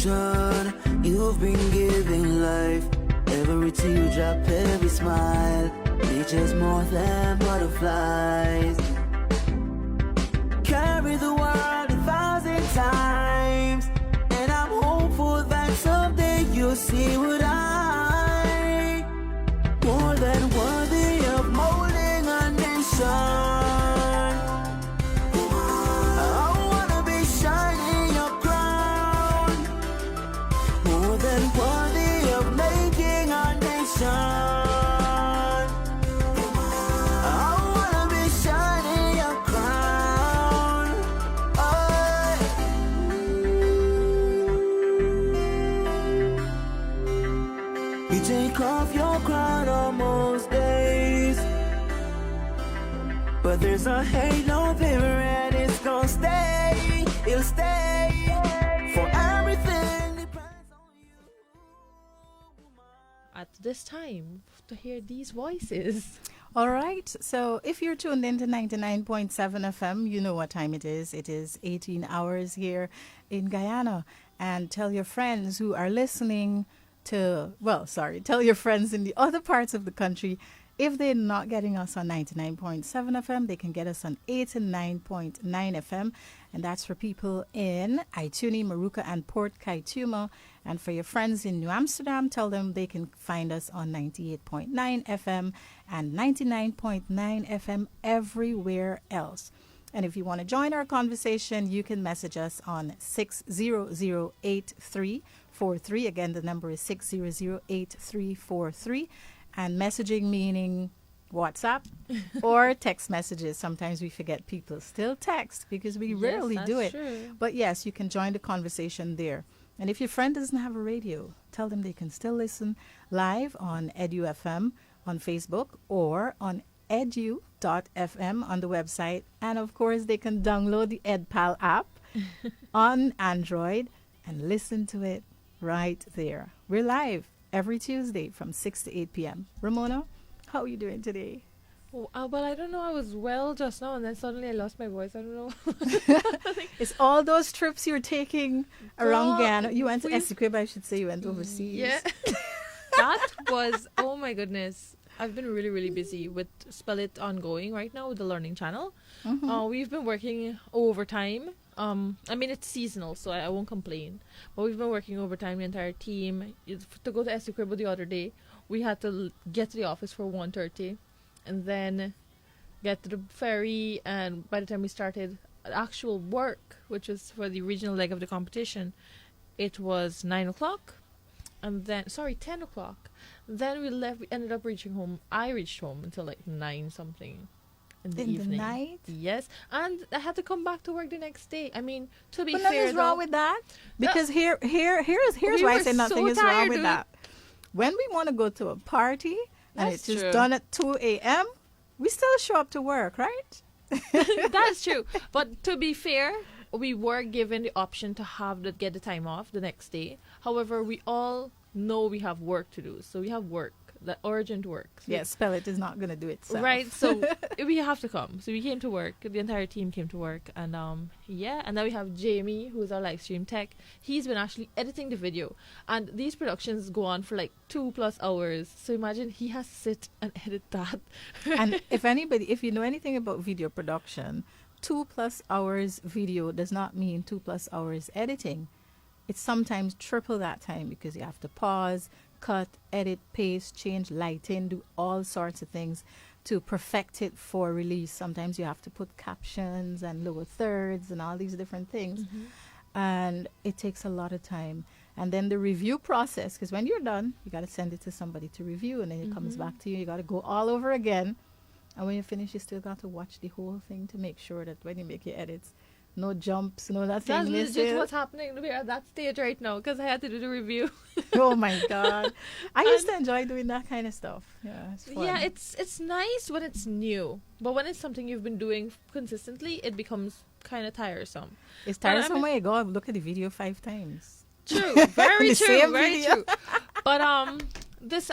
nation. You've been giving life. Every teardrop, every smile. Nature's more than butterflies. Carry the world 1,000 times, and I'm hopeful that someday you'll see what I more than worthy of molding a nation. I wanna be shining your crown, more than worthy of making a nation. Take off your crown on most days, but there's a halo there and it's gonna stay. It'll stay for everything depends on you. At this time, to hear these voices. All right. So if you're tuned into 99.7 FM, you know what time it is. It is 18 hours here in Guyana. And tell your friends who are listening tell your friends in the other parts of the country, if they're not getting us on 99.7 FM, they can get us on 89.9 FM. And that's for people in Ituni, Maruka, and Port Kaituma. And for your friends in New Amsterdam, tell them they can find us on 98.9 FM and 99.9 FM everywhere else. And if you want to join our conversation, you can message us on 6008343. Again, the number is 6008343. And messaging meaning WhatsApp or text messages. Sometimes we forget people still text because we rarely do it. True. But yes, you can join the conversation there. And if your friend doesn't have a radio, tell them they can still listen live on EduFM on Facebook or on edu.fm on the website. And of course, they can download the EdPal app on Android and listen to it right there. We're live every Tuesday from 6 to 8 p.m. Ramona, how are you doing today? Well, I don't know. I was well just now, and then suddenly I lost my voice. I don't know. It's all those trips you're taking around Guyana. You went to Essequibo, I should say. You went overseas. Yeah. That was, oh my goodness. I've been really, really busy with Spell It ongoing right now with the Learning Channel. Mm-hmm. We've been working overtime. I mean, it's seasonal, so I won't complain. But we've been working overtime, the entire team. To go to Essequibo the other day, we had to get to the office for 1:30 and then get to the ferry. And by the time we started actual work, which was for the regional leg of the competition, it was 9 o'clock. And then, 10 o'clock. Then we ended up reaching home. I reached home until like 9 something in the evening. The night? Yes. And I had to come back to work the next day. I mean, to be but fair, nothing's wrong with that. Because here's why I say nothing is wrong with that. When we want to go to a party and it's just done at 2 a.m., we still show up to work, right? That's true. But to be fair, we were given the option to get the time off the next day. However, we all know we have work to do. So we have work, the urgent work. So yes, Spell It is not going to do itself. Right, so we have to come. So we came to work. The entire team came to work. And and then we have Jamie, who's our live stream tech. He's been actually editing the video. And these productions go on for like 2+ hours. So imagine he has to sit and edit that. And if you know anything about video production, 2+ hours video does not mean 2+ hours editing. It's sometimes triple that time because you have to pause, cut, edit, paste, change lighting, do all sorts of things to perfect it for release. Sometimes you have to put captions and lower thirds and all these different things. Mm-hmm. And it takes a lot of time. And then the review process, because when you're done, you got to send it to somebody to review, and then it comes back to you. You got to go all over again. And when you finish, you still got to watch the whole thing to make sure that when you make your edits, no jumps, no nothing. That's legit what's happening. We're at that stage right now because I had to do the review. Oh my God. I used to enjoy doing that kind of stuff. Yeah, it's fun. Yeah, it's nice when it's new. But when it's something you've been doing consistently, it becomes kind of tiresome. It's tiresome when you go look at the video 5 times. True. Very true. Very true. But this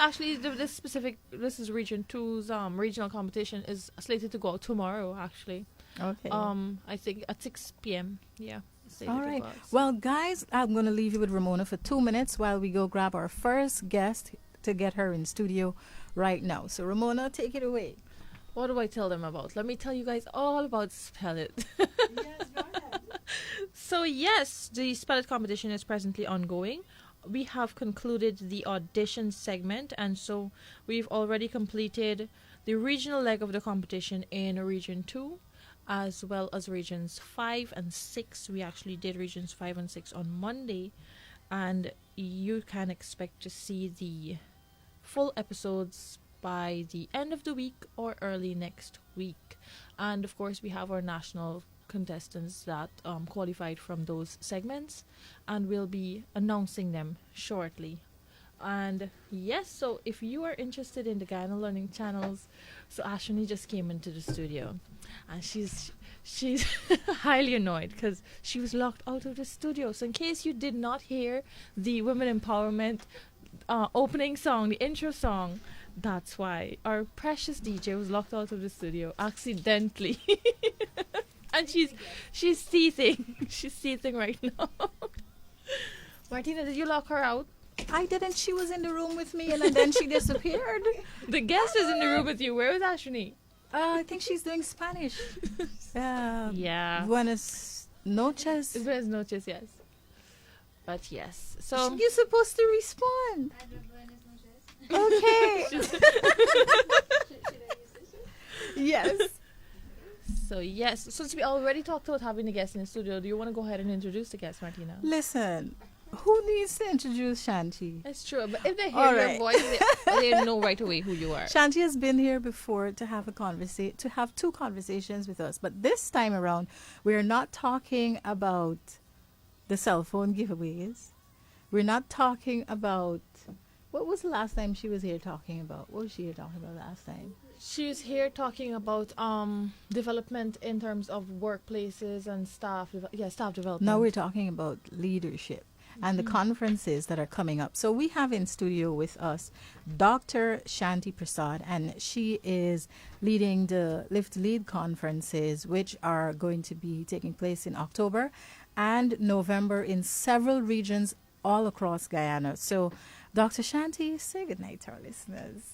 is Region 2's regional competition is slated to go out tomorrow, actually. Okay. I think at 6 p.m. Yeah. Say All little right. gods. Well, guys, I'm going to leave you with Ramona for 2 minutes while we go grab our first guest to get her in studio right now. So, Ramona, take it away. What do I tell them about? Let me tell you guys all about Spell It. Yes, go ahead. So yes, the Spell It competition is presently ongoing. We have concluded the audition segment, and so we've already completed the regional leg of the competition in Region 2, as well as Regions 5 and 6. We actually did Regions 5 and 6 on Monday, and you can expect to see the full episodes by the end of the week or early next week. And of course, we have our national contestants that qualified from those segments, and we'll be announcing them shortly. And yes, so if you are interested in the Guyana Learning channels, so Ashwini just came into the studio, and she's highly annoyed because she was locked out of the studio. So in case you did not hear the women empowerment opening song, the intro song, that's why our precious DJ was locked out of the studio accidentally. And she's seething. She's seething right now. Martina, did you lock her out? I didn't. She was in the room with me, and then she disappeared. The guest is in the room with you. Where was Ashwini? I think she's doing Spanish. Yeah. Buenas noches. Buenas noches, yes. But yes, so You're supposed to respond. Okay. Yes. so yes, since we already talked about having a guest in the studio, do you want to go ahead and introduce the guest, Martina? Listen, who needs to introduce Shanti? It's true, but if they hear All your right. voice, they know right away who you are. Shanti has been here before to have to have two conversations with us, but this time around, we're not talking about the cell phone giveaways. We're not talking about what was the last time she was here talking about? What was she here talking about last time? She was here talking about development in terms of workplaces and staff development. Now we're talking about leadership and the conferences that are coming up. So we have in studio with us Dr. Shanti Persaud, and she is leading the Live2Lead conferences, which are going to be taking place in October and November in several regions all across Guyana. So, Dr. Shanti, say goodnight to our listeners.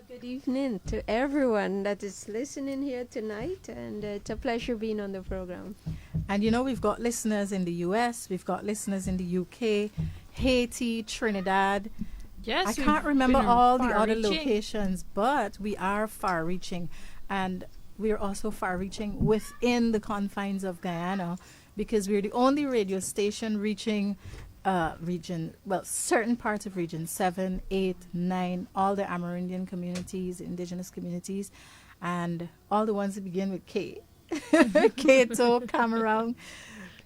Good evening to everyone that is listening here tonight, and it's a pleasure being on the program. And you know, we've got listeners in the US, we've got listeners in the UK, Haiti, Trinidad. Yes, I can't remember been all the other far-reaching. locations, but we are far reaching. And we are also far reaching within the confines of Guyana, because we're the only radio station reaching certain parts of region 7, 8, 9, all the Amerindian communities, indigenous communities, and all the ones that begin with K. Kato, Camarang,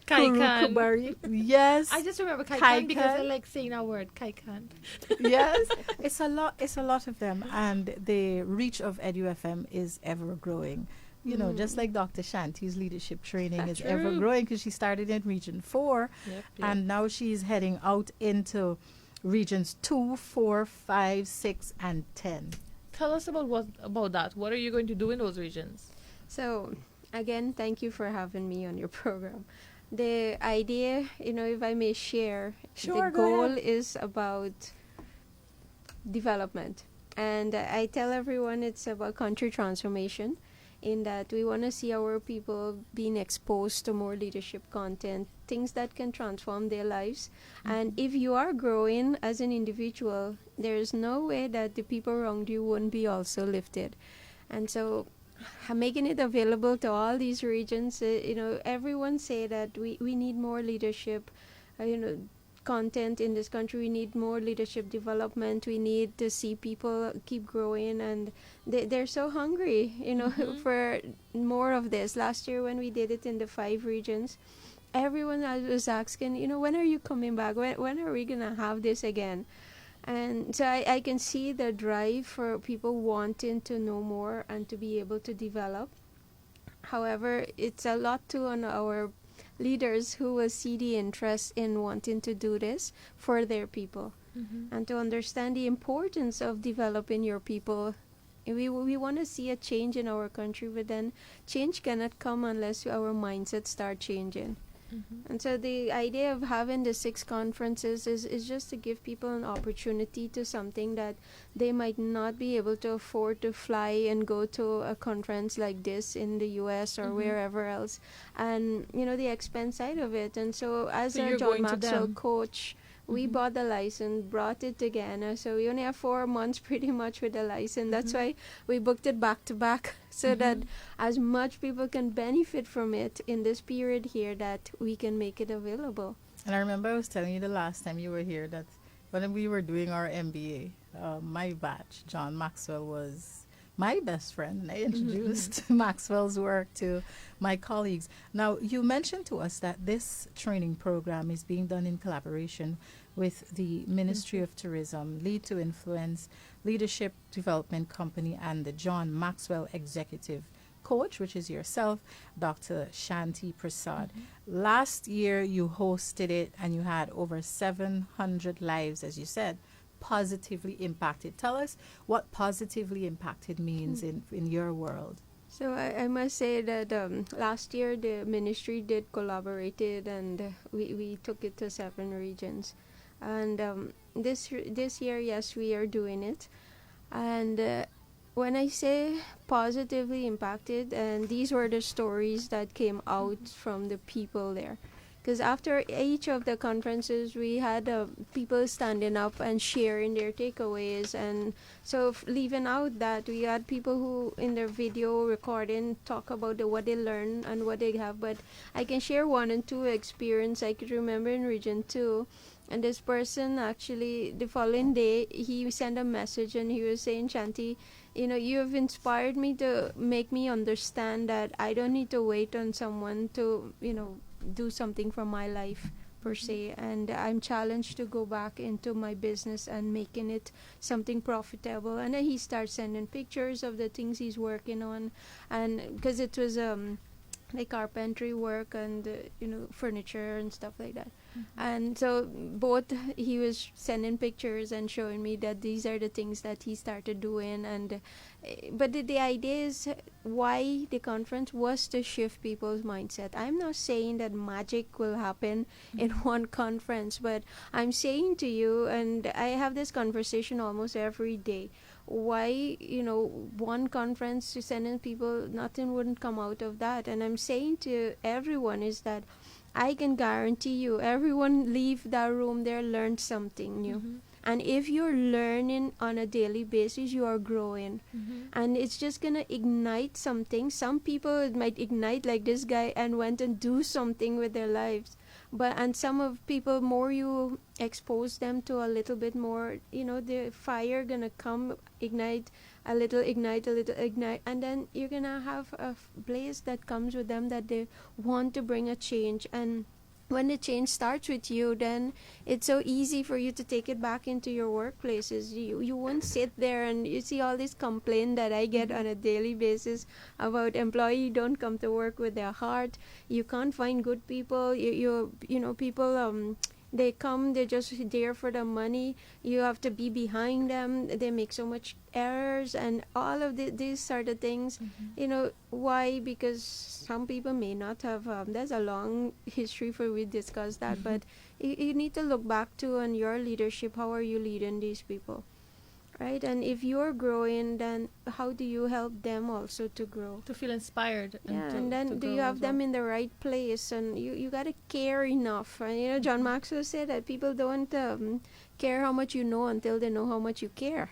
Kaikan. Kurukubari. Yes. I just remember Kaikan because I Kaikan. like saying that word, Kaikan. Yes. It's a lot of them, and the reach of EduFM is ever growing. You know, just like Dr. Shanti's leadership training is ever True. growing, because she started in Region 4, Yep. and now she's heading out into Regions 2, 4, 5, 6, and 10. Tell us about that. What are you going to do in those regions? So, again, thank you for having me on your program. The idea, if I may share, Sure, the go goal ahead. is about development. And I tell everyone it's about country transformation, in that we want to see our people being exposed to more leadership content, things that can transform their lives. And if you are growing as an individual, there is no way that the people around you won't be also lifted. And so making it available to all these regions, everyone say that we need more leadership, content in this country. We need more leadership development. We need to see people keep growing, and they're so hungry, for more of this. Last year when we did it in the 5 regions, everyone was asking, when are you coming back? When are we going to have this again? And so I can see the drive for people wanting to know more and to be able to develop. However, it's a lot too on our leaders who will see the interest in wanting to do this for their people, and to understand the importance of developing your people we want to see a change in our country, but then change cannot come unless our mindset start changing. And so the idea of having the 6 conferences is just to give people an opportunity to something that they might not be able to afford to fly and go to a conference like this in the US or wherever else, and the expense side of it. And so as So a you're John going to Maxwell them. coach, we bought the license, brought it to Ghana, so we only have 4 months pretty much with the license. That's why we booked it back to back, so that as much people can benefit from it in this period here, that we can make it available. And I remember I was telling you the last time you were here that when we were doing our MBA, my batch, John Maxwell, was my best friend. And I introduced Maxwell's work to my colleagues. Now, you mentioned to us that this training program is being done in collaboration with the Ministry of Tourism, Lead to Influence, Leadership Development Company, and the John Maxwell Executive Coach, which is yourself, Dr. Shanti Persaud. Last year, you hosted it, and you had over 700 lives, as you said, positively impacted. Tell us what positively impacted means in your world. So I must say that last year the ministry did collaborated, and we took it to 7 regions. And this year, yes, we are doing it. And when I say positively impacted, and these were the stories that came out from the people there. Because after each of the conferences, we had people standing up and sharing their takeaways. And so leaving out that, we had people who in their video recording talk about what they learned and what they have. But I can share 1 and 2 experience I could remember in Region 2. And this person actually, the following day, he sent a message and he was saying, Shanti, you have inspired me to make me understand that I don't need to wait on someone to, do something for my life per se, and I'm challenged to go back into my business and making it something profitable. And then he starts sending pictures of the things he's working on, and because it was like carpentry work and furniture and stuff like that. And so both he was sending pictures and showing me that these are the things that he started doing. And but the idea is why the conference was to shift people's mindset. I'm not saying that magic will happen in one conference, but I'm saying to you, and I have this conversation almost every day, why one conference to sending people, nothing wouldn't come out of that. And I'm saying to everyone is that I can guarantee you, everyone leave that room there learned something new. And if you're learning on a daily basis, you are growing. And it's just gonna ignite something. Some people, it might ignite like this guy and went and do something with their lives. And some of people, more you expose them to a little bit more, the fire gonna come, ignite a little, and then you're gonna have a blaze that comes with them, that they want to bring a change. And when the change starts with you, then it's so easy for you to take it back into your workplaces. You won't sit there and you see all this complaint that I get on a daily basis about employee don't come to work with their heart. You can't find good people. People they come, they're just there for the money. You have to be behind them. They make so much errors, and all of these are the things. Why? Because some people may not have, there's a long history for we discuss that, but you need to look back to on your leadership. How are you leading these people? Right? And if you're growing, then how do you help them also to grow? To feel inspired. And then do you have them in the right place? And you got to care enough. And John Maxwell said that people don't care how much you know until they know how much you care.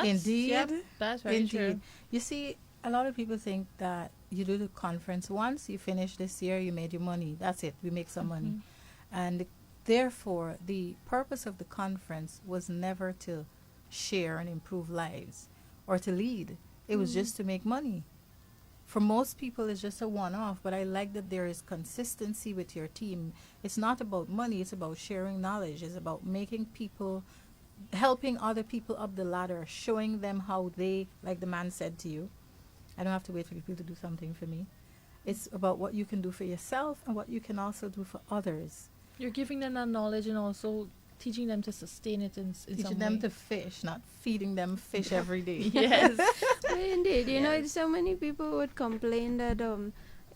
Indeed. Yep, that's very Indeed. true. You see, a lot of people think that you do the conference once, you finish this year, you made your money. That's it. We make some money. And therefore, the purpose of the conference was never to share and improve lives or to lead. It was just to make money. For most people, it's just a one-off, but I like that there is consistency with your team. It's not about money, it's about sharing knowledge. It's about making people, helping other people up the ladder, showing them how they, like the man said to you, I don't have to wait for people to do something for me. It's about what you can do for yourself and what you can also do for others. You're giving them that knowledge and also teaching them to sustain it in some Teaching way. them to fish, not feeding them fish every day. Yes. Indeed, you know, Yes. so many people would complain that,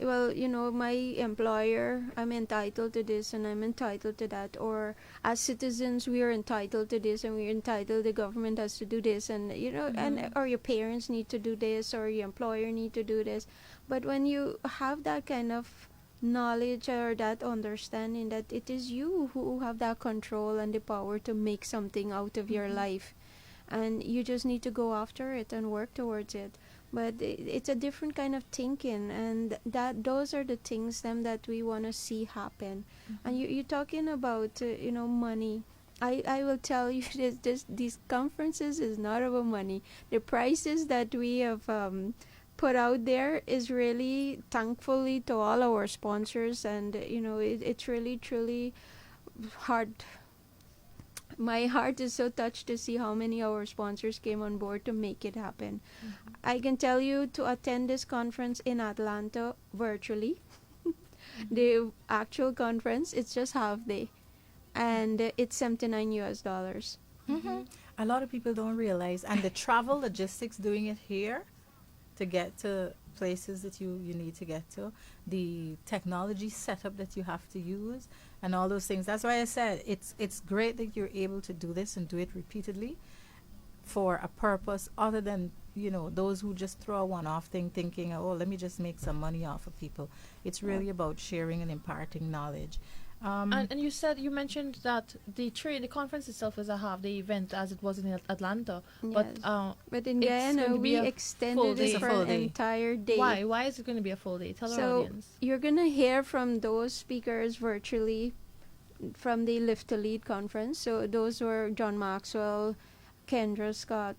well, you know, my employer, I'm entitled to this and I'm entitled to that, or as citizens, we are entitled to this and we're entitled, the government has to do this, and, you know, and or your parents need to do this, or your employer need to do this. But when you have that kind of knowledge or that understanding that it is you who have that control and the power to make something out of your life, and you just need to go after it and work towards it. But it's a different kind of thinking, and that those are the things them that we want to see happen. And you're talking about you know, money. I will tell you this these conferences is not about money. The prices that we have put out there is really thankfully to all our sponsors, and you know, it's really truly hard. My heart is so touched to see how many our sponsors came on board to make it happen. I can tell you, to attend this conference in Atlanta virtually, the actual conference, it's just half day, and it's $79. A lot of people don't realize, and the travel logistics doing it here to get to places that you need to get to, the technology setup that you have to use, and all those things. That's why I said it's great that you're able to do this and do it repeatedly for a purpose other than, you know, those who just throw a one-off thing thinking, oh, let me just make some money off of people. It's really about sharing and imparting knowledge. And you mentioned that the conference itself is a half-day event, as it was in Atlanta. But Yes. But in it's Guyana, going to be we a full extended day. it for Full an day. entire day. why is it going to be a full day? Tell our So audience. you're gonna hear from those speakers virtually from the Live2Lead conference. So those were John Maxwell, Kendra Scott,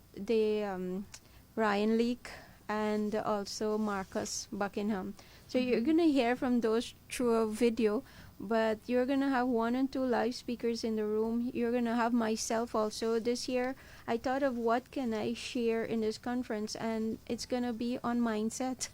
Ryan Leake, and also Marcus Buckingham. So you're gonna hear from those through a video, but you're gonna have 1 and 2 live speakers in the room. You're gonna have myself also. This year I thought of what can I share in this conference, and it's gonna be on mindset.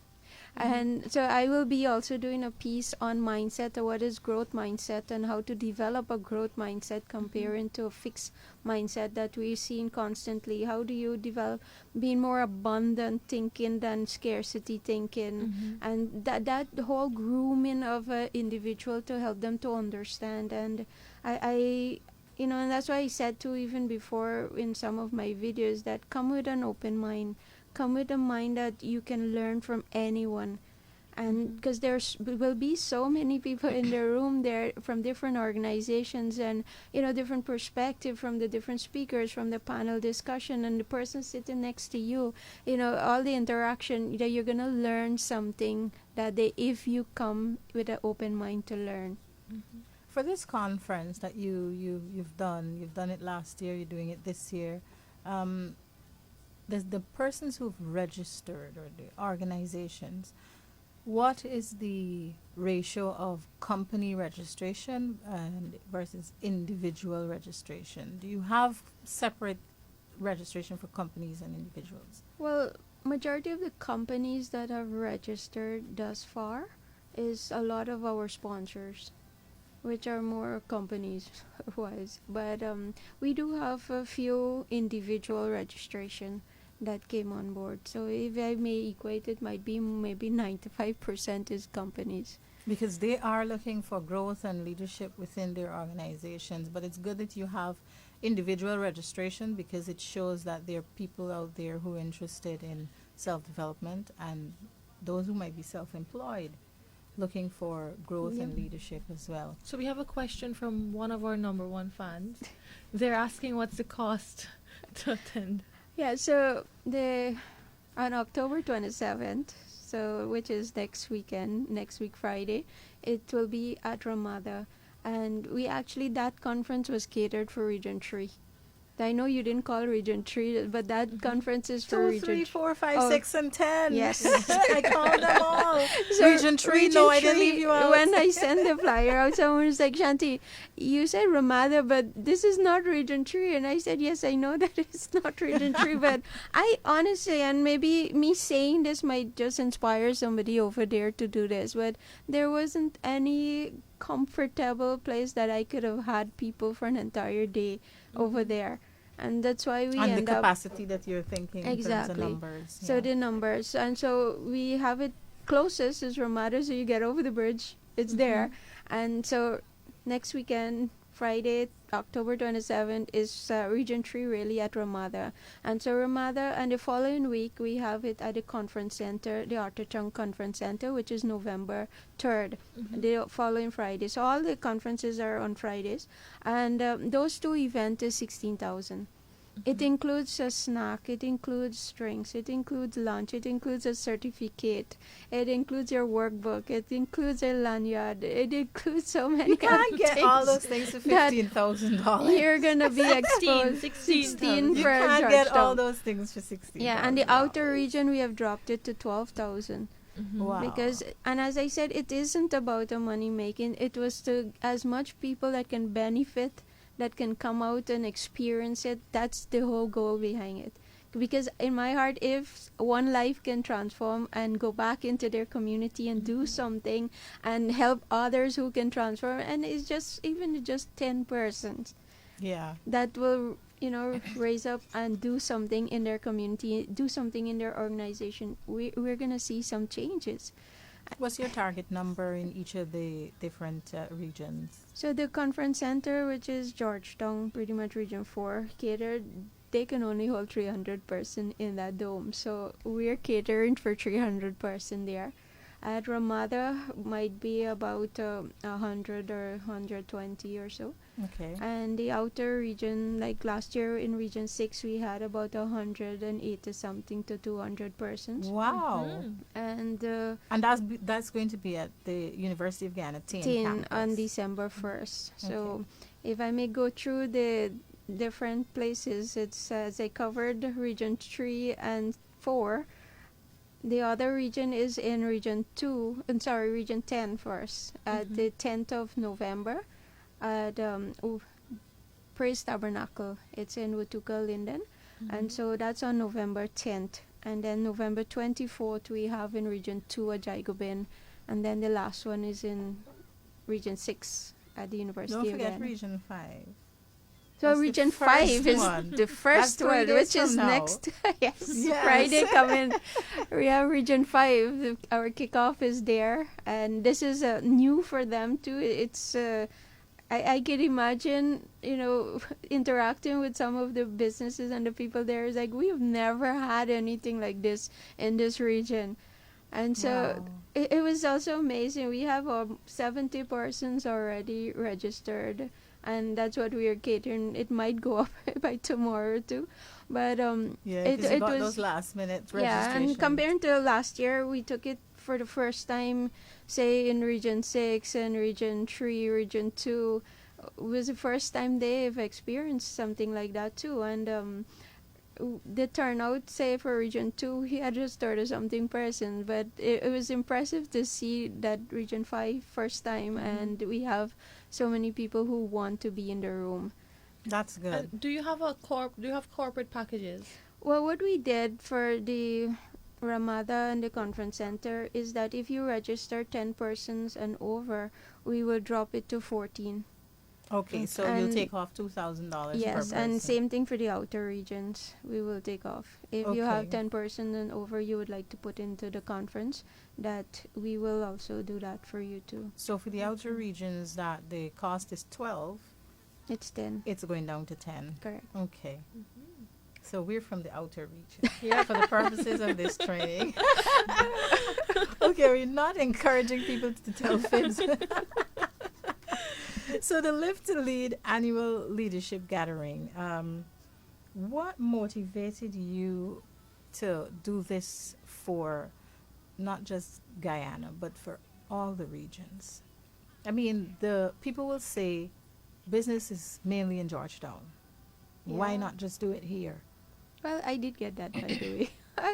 And so I will be also doing a piece on mindset, or what is growth mindset, and how to develop a growth mindset comparing to a fixed mindset that we're seeing constantly. How do you develop being more abundant thinking than scarcity thinking, and that whole grooming of an individual to help them to understand. And I you know, and that's why I said to even before in some of my videos that come with an open mind. Come with a mind that you can learn from anyone, and because will be so many people in the room there from different organizations, and you know, different perspective from the different speakers, from the panel discussion, and the person sitting next to you, you know, all the interaction, that you're gonna learn something that day if you come with an open mind to learn. For this conference that you've done it last year, you're doing it this year. The persons who've registered, or the organizations, what is the ratio of company registration and versus individual registration? Do you have separate registration for companies and individuals? Well, majority of the companies that have registered thus far is a lot of our sponsors, which are more companies wise. But we do have a few individual registration that came on board. So if I may equate it, might be maybe 95% is companies. Because they are looking for growth and leadership within their organizations. But it's good that you have individual registration, because it shows that there are people out there who are interested in self-development, and those who might be self-employed looking for growth and leadership as well. So we have a question from one of our number one fans. They're asking what's the cost to attend. Yeah, so on October 27th, so which is next week Friday, it will be at Ramada, and that conference was catered for Region 3. I know you didn't call Region 3, but that conference is for 2, Region 3, 4, 5, Oh, 6, and 10. yes. I called them all. So Region 3, no, I didn't leave you out. When I sent the flyer out, someone was like, Shanti, you said Ramada, but this is not Region 3. And I said, yes, I know that it's not Region 3, but I honestly, and maybe me saying this might just inspire somebody over there to do this, but there wasn't any comfortable place that I could have had people for an entire day over there. And that's why we And the end up capacity that you're thinking in terms of exactly. numbers. So the numbers, and so we have it closest is Ramada, so you get over the bridge, it's there. And so next weekend, Friday, October 27th, is Region 3 really at Ramada. And so Ramada, and the following week, we have it at the conference center, the Arthur Chung Conference Center, which is November 3rd, the following Friday. So all the conferences are on Fridays. And those two events is 16,000. It includes a snack, it includes drinks, it includes lunch, it includes a certificate, it includes your workbook, it includes a lanyard, it includes so many You can't get all those things for $15,000. You're gonna be exposed 16 You for can't get Georgetown. all those things for 16. Yeah, and the outer region we have dropped it to 12,000. Wow. Because, and as I said, it isn't about the money making. It was to as much people that can benefit, that can come out and experience it. That's the whole goal behind it. Because in my heart, if one life can transform and go back into their community and do something and help others who can transform, and it's just even just 10 persons Yeah. that will, you know, raise up and do something in their community, do something in their organization, we're gonna see some changes. What's your target number in each of the different regions? So the conference center, which is Georgetown, pretty much Region 4, catered, they can only hold 300 person in that dome. So we're catering for 300 person there. At Ramada, might be about 100 or 120 or so. Okay. And the outer region, like last year in Region 6, we had about 180 something to 200 persons. Wow. And And that's going to be at the University of Guyana 10 campus. on December 1st. So Okay. if I may go through the different places, it says I covered Region 3 and 4. The other region is in Region 10 first, at the 10th of November at Praise Tabernacle. It's in Watuka, Linden. And so that's on November 10th. And then November 24th, we have in Region 2 at Jaigobin. And then the last one is in Region 6 at the University Don't of forget Guyana. Region 5. So That's the Region first 5 is one. the first That's 3 one, days which from is now. next. Yes, Yes. Friday coming. We have Region 5. Our kickoff is there. And this is new for them too. It's I can imagine, you know, interacting with some of the businesses and the people there. Is like, we've never had anything like this in this region. And so Wow. it was also amazing. We have 70 persons already registered, and that's what we are catering. It might go up by tomorrow too, but Yeah, it because you got was those last minute yeah. registrations. And compared to last year, we took it for the first time, say in Region 6 and Region 3, Region 2. Was the first time they've experienced something like that too, and the turnout, say for Region 2, he had just 30 something person, but it was impressive to see that Region 5 first time, and we have so many people who want to be in the room. That's good. And do you have corporate packages? Well, what we did for the Ramada and the conference center is that if you register 10 persons and over, we will drop it to 14. Okay, so and you'll take off $2,000 per Yes, person. and same thing for the outer regions. We will take off. If you have Okay. 10 person and over you would like to put into the conference, that we will also do that for you too. So for the outer regions that the cost is 12, It's 10. it's going down to 10. Correct. Okay. So we're from the outer region. Yeah, for the purposes of this training. Okay, we're not encouraging people to tell fibs. So the Live2Lead annual leadership gathering, what motivated you to do this for not just Guyana, but for all the regions? I mean, the people will say business is mainly in Georgetown. Why Yeah. not just do it here? Well, I did get that, by the way.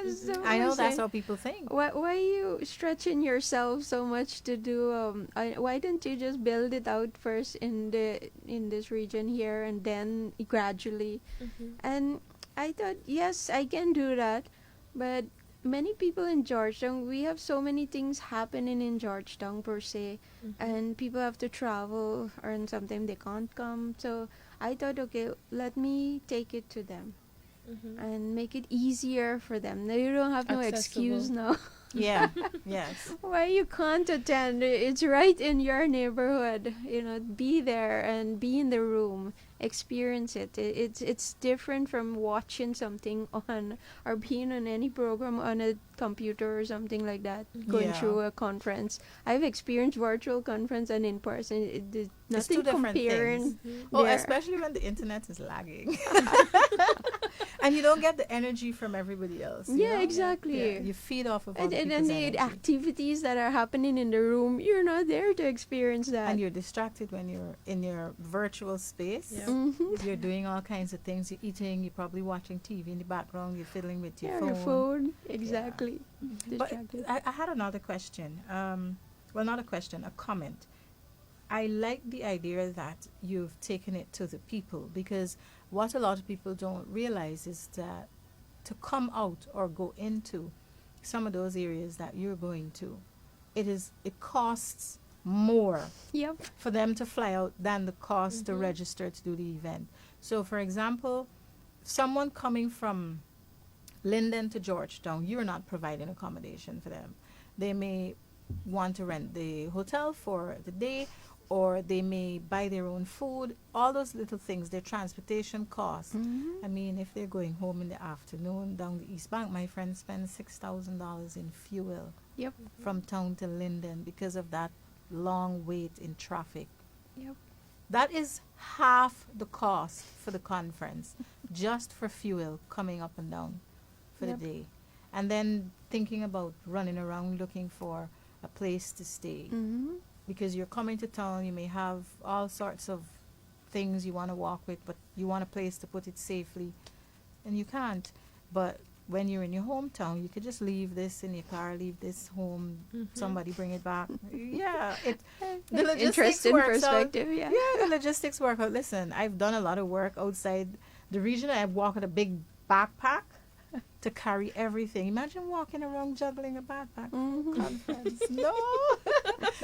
So I know was that's saying, how people think. why you stretching yourself so much to do? Why didn't you just build it out first in this region here and then gradually? And I thought, yes, I can do that, but many people in Georgetown, we have so many things happening in Georgetown per se, and people have to travel, and sometimes they can't come. So I thought, okay, let me take it to them and make it easier for them. Now you don't have no excuse now. Yeah. Yes. Why you can't attend? It's right in your neighborhood. Be there and be in the room, experience it. It's different from watching something on or being on any program on a computer or something like that. Going Yeah. through a conference. I've experienced virtual conference and in person. There's It's two nothing different comparing. things. Oh, there. especially when the internet is lagging. And you don't get the energy from everybody else. you Yeah, know? exactly. Yeah, you feed off of And other then people's the energy. activities that are happening in the room, you're not there to experience that. And you're distracted when you're in your virtual space. Yeah. You're doing all kinds of things. You're eating, you're probably watching TV in the background, you're fiddling with your Yeah, phone. your phone. Exactly. But Distracted. I had another question. Well, not a question, a comment. I like the idea that you've taken it to the people, because what a lot of people don't realize is that to come out or go into some of those areas that you're going to, it costs more Yep. for them to fly out than the cost to register to do the event. So, for example, someone coming from Linden to Georgetown, you're not providing accommodation for them. They may want to rent the hotel for the day, or they may buy their own food, all those little things, their transportation costs. I mean, if they're going home in the afternoon down the East Bank, my friend spends $6,000 in fuel Yep. from town to Linden because of that long wait in traffic. Yep. That is half the cost for the conference, just for fuel coming up and down for Yep. the day. And then thinking about running around looking for a place to stay. Because you're coming to town, you may have all sorts of things you want to walk with, but you want a place to put it safely, and you can't. But when you're in your hometown, you could just leave this in your car, leave this home, somebody bring it back. Yeah, the logistics Interesting works perspective. out. Yeah. Yeah, the logistics work out. Listen, I've done a lot of work outside the region. I walk with a big backpack to carry everything. Imagine walking around juggling a backpack. Conference. No,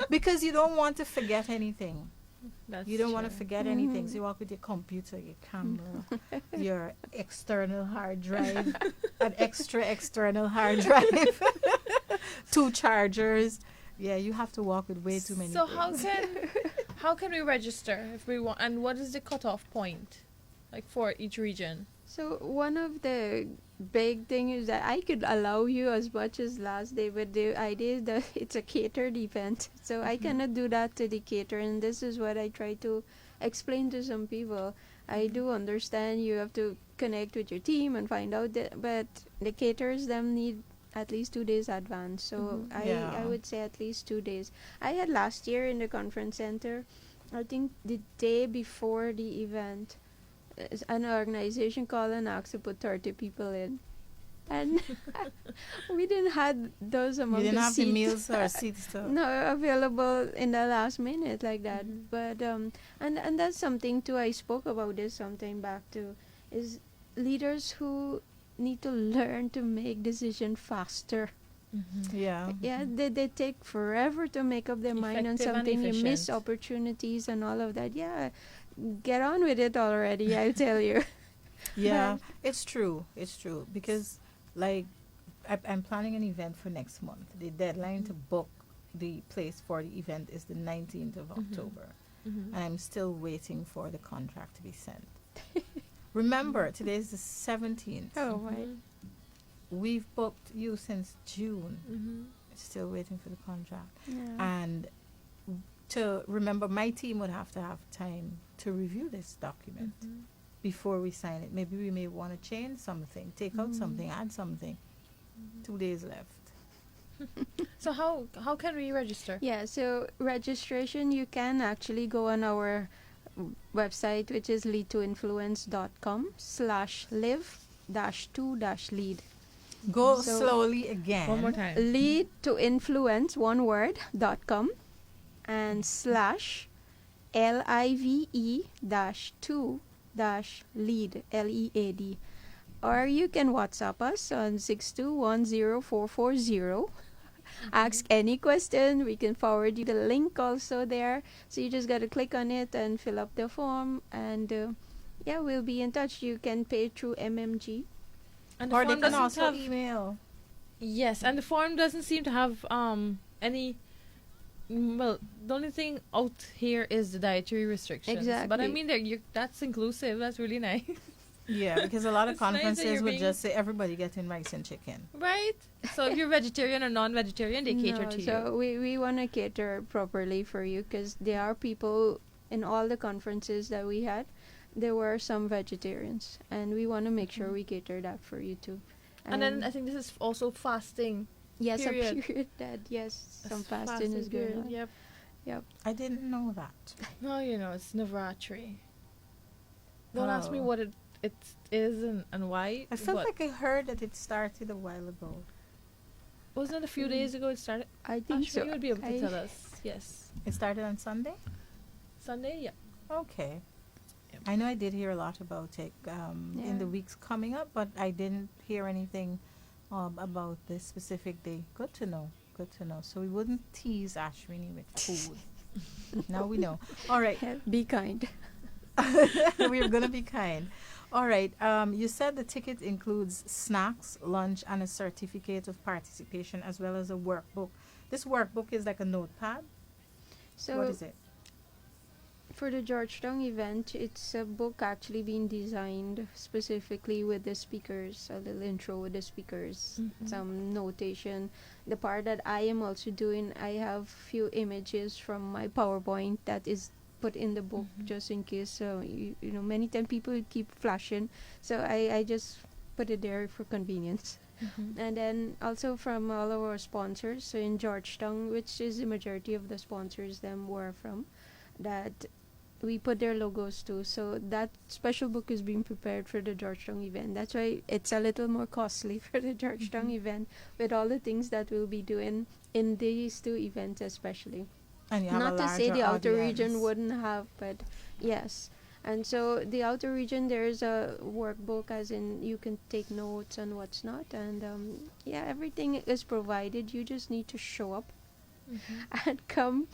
because you don't want to forget anything. That's You don't want to true. forget anything. So you walk with your computer, your camera, your external hard drive, an extra external hard drive, 2 chargers. Yeah, you have to walk with way too many So things. how can we register if we want, and what is the cutoff point, like for each region? So one of the big thing is that I could allow you as much as last day, but the idea is that it's a catered event. So I cannot do that to the caterer, and this is what I try to explain to some people. I do understand you have to connect with your team and find out that, but the caterers them need at least 2 days advance. So I Yeah. would say at least 2 days. I had last year in the conference center, I think the day before the event, an organization called and asked to put 30 people in, and we didn't had those You amount didn't of have the seats meals or seats to... no available in the last minute like that. But and that's something too. I spoke about this sometime back too, is leaders who need to learn to make decision faster. Yeah. Yeah, they take forever to make up their mind on Effective and something. You miss efficient. opportunities and all of that. Yeah, get on with it already. I'll tell you. Yeah, it's true. It's true. Because, like, I'm planning an event for next month. The deadline to book the place for the event is the 19th of October. And I'm still waiting for the contract to be sent. Remember, today is the 17th. Oh my. We've booked you since June. Still waiting for the contract. Yeah. And to remember, my team would have to have time to review this document before we sign it. Maybe we may want to change something, take out something, add something. 2 days left. So how can we register? Yeah, so registration, you can actually go on our website, which is lead2influence.com/live-2-lead. Go So- slowly again. One more time. Lead2influence, one word, .com and /live-2-lead, LEAD. or you can WhatsApp us on 6210440. Ask any question. We can forward you the link also there. So you just got to click on it and fill up the form. And yeah, we'll be in touch. You can pay through MMG. And Or they form can doesn't also have email. yes, and the form doesn't seem to have any. Well, the only thing out here is the dietary restrictions. But I Exactly. mean, that's inclusive. That's really nice. Yeah, because a lot of It's nice that conferences you're would being- just say everybody getting rice and chicken. Right? So if you're vegetarian or non-vegetarian, they cater No, to so you. we want to cater properly for you, because there are people in all the conferences that we had. There were some vegetarians, and we want to make sure we cater that for you too. And then I think this is also fasting. yes, period. a period that yes, some fasting is period. going on. Yep. I didn't know that. No, it's Navratri. Don't ask me Oh. what it is and why. I felt but like I heard that it started a while ago. wasn't it a few days ago it started? I think Ashwin, so. you would be able to I- tell us. Yes. It started on Sunday? Sunday, yeah. Okay. Yep. I know I did hear a lot about it in the Yeah. weeks coming up, but I didn't hear anything about this specific day. Good to know. Good to know. So we wouldn't tease Ashwini with food. Now we know. All right. Be kind. We're going to be kind. All right. You said the ticket includes snacks, lunch, and a certificate of participation, as well as a workbook. This workbook is like a notepad. So What is it? for the Georgetown event, it's a book actually being designed specifically with the speakers, a little intro with the speakers, some notation. The part that I am also doing, I have few images from my PowerPoint that is put in the book just in case. So you know, many times people keep flashing, so I just put it there for convenience. And then also from all of our sponsors, so in Georgetown, which is the majority of the sponsors them were from, that we put their logos too. So that special book is being prepared for the Georgetown event. That's why it's a little more costly for the Georgetown event, with all the things that we'll be doing in these two events especially. And you have Not a to say larger the outer audience. region wouldn't have, but yes. And so the outer region, there's a workbook, as in you can take notes and what's not. And yeah, everything is provided. You just need to show up and come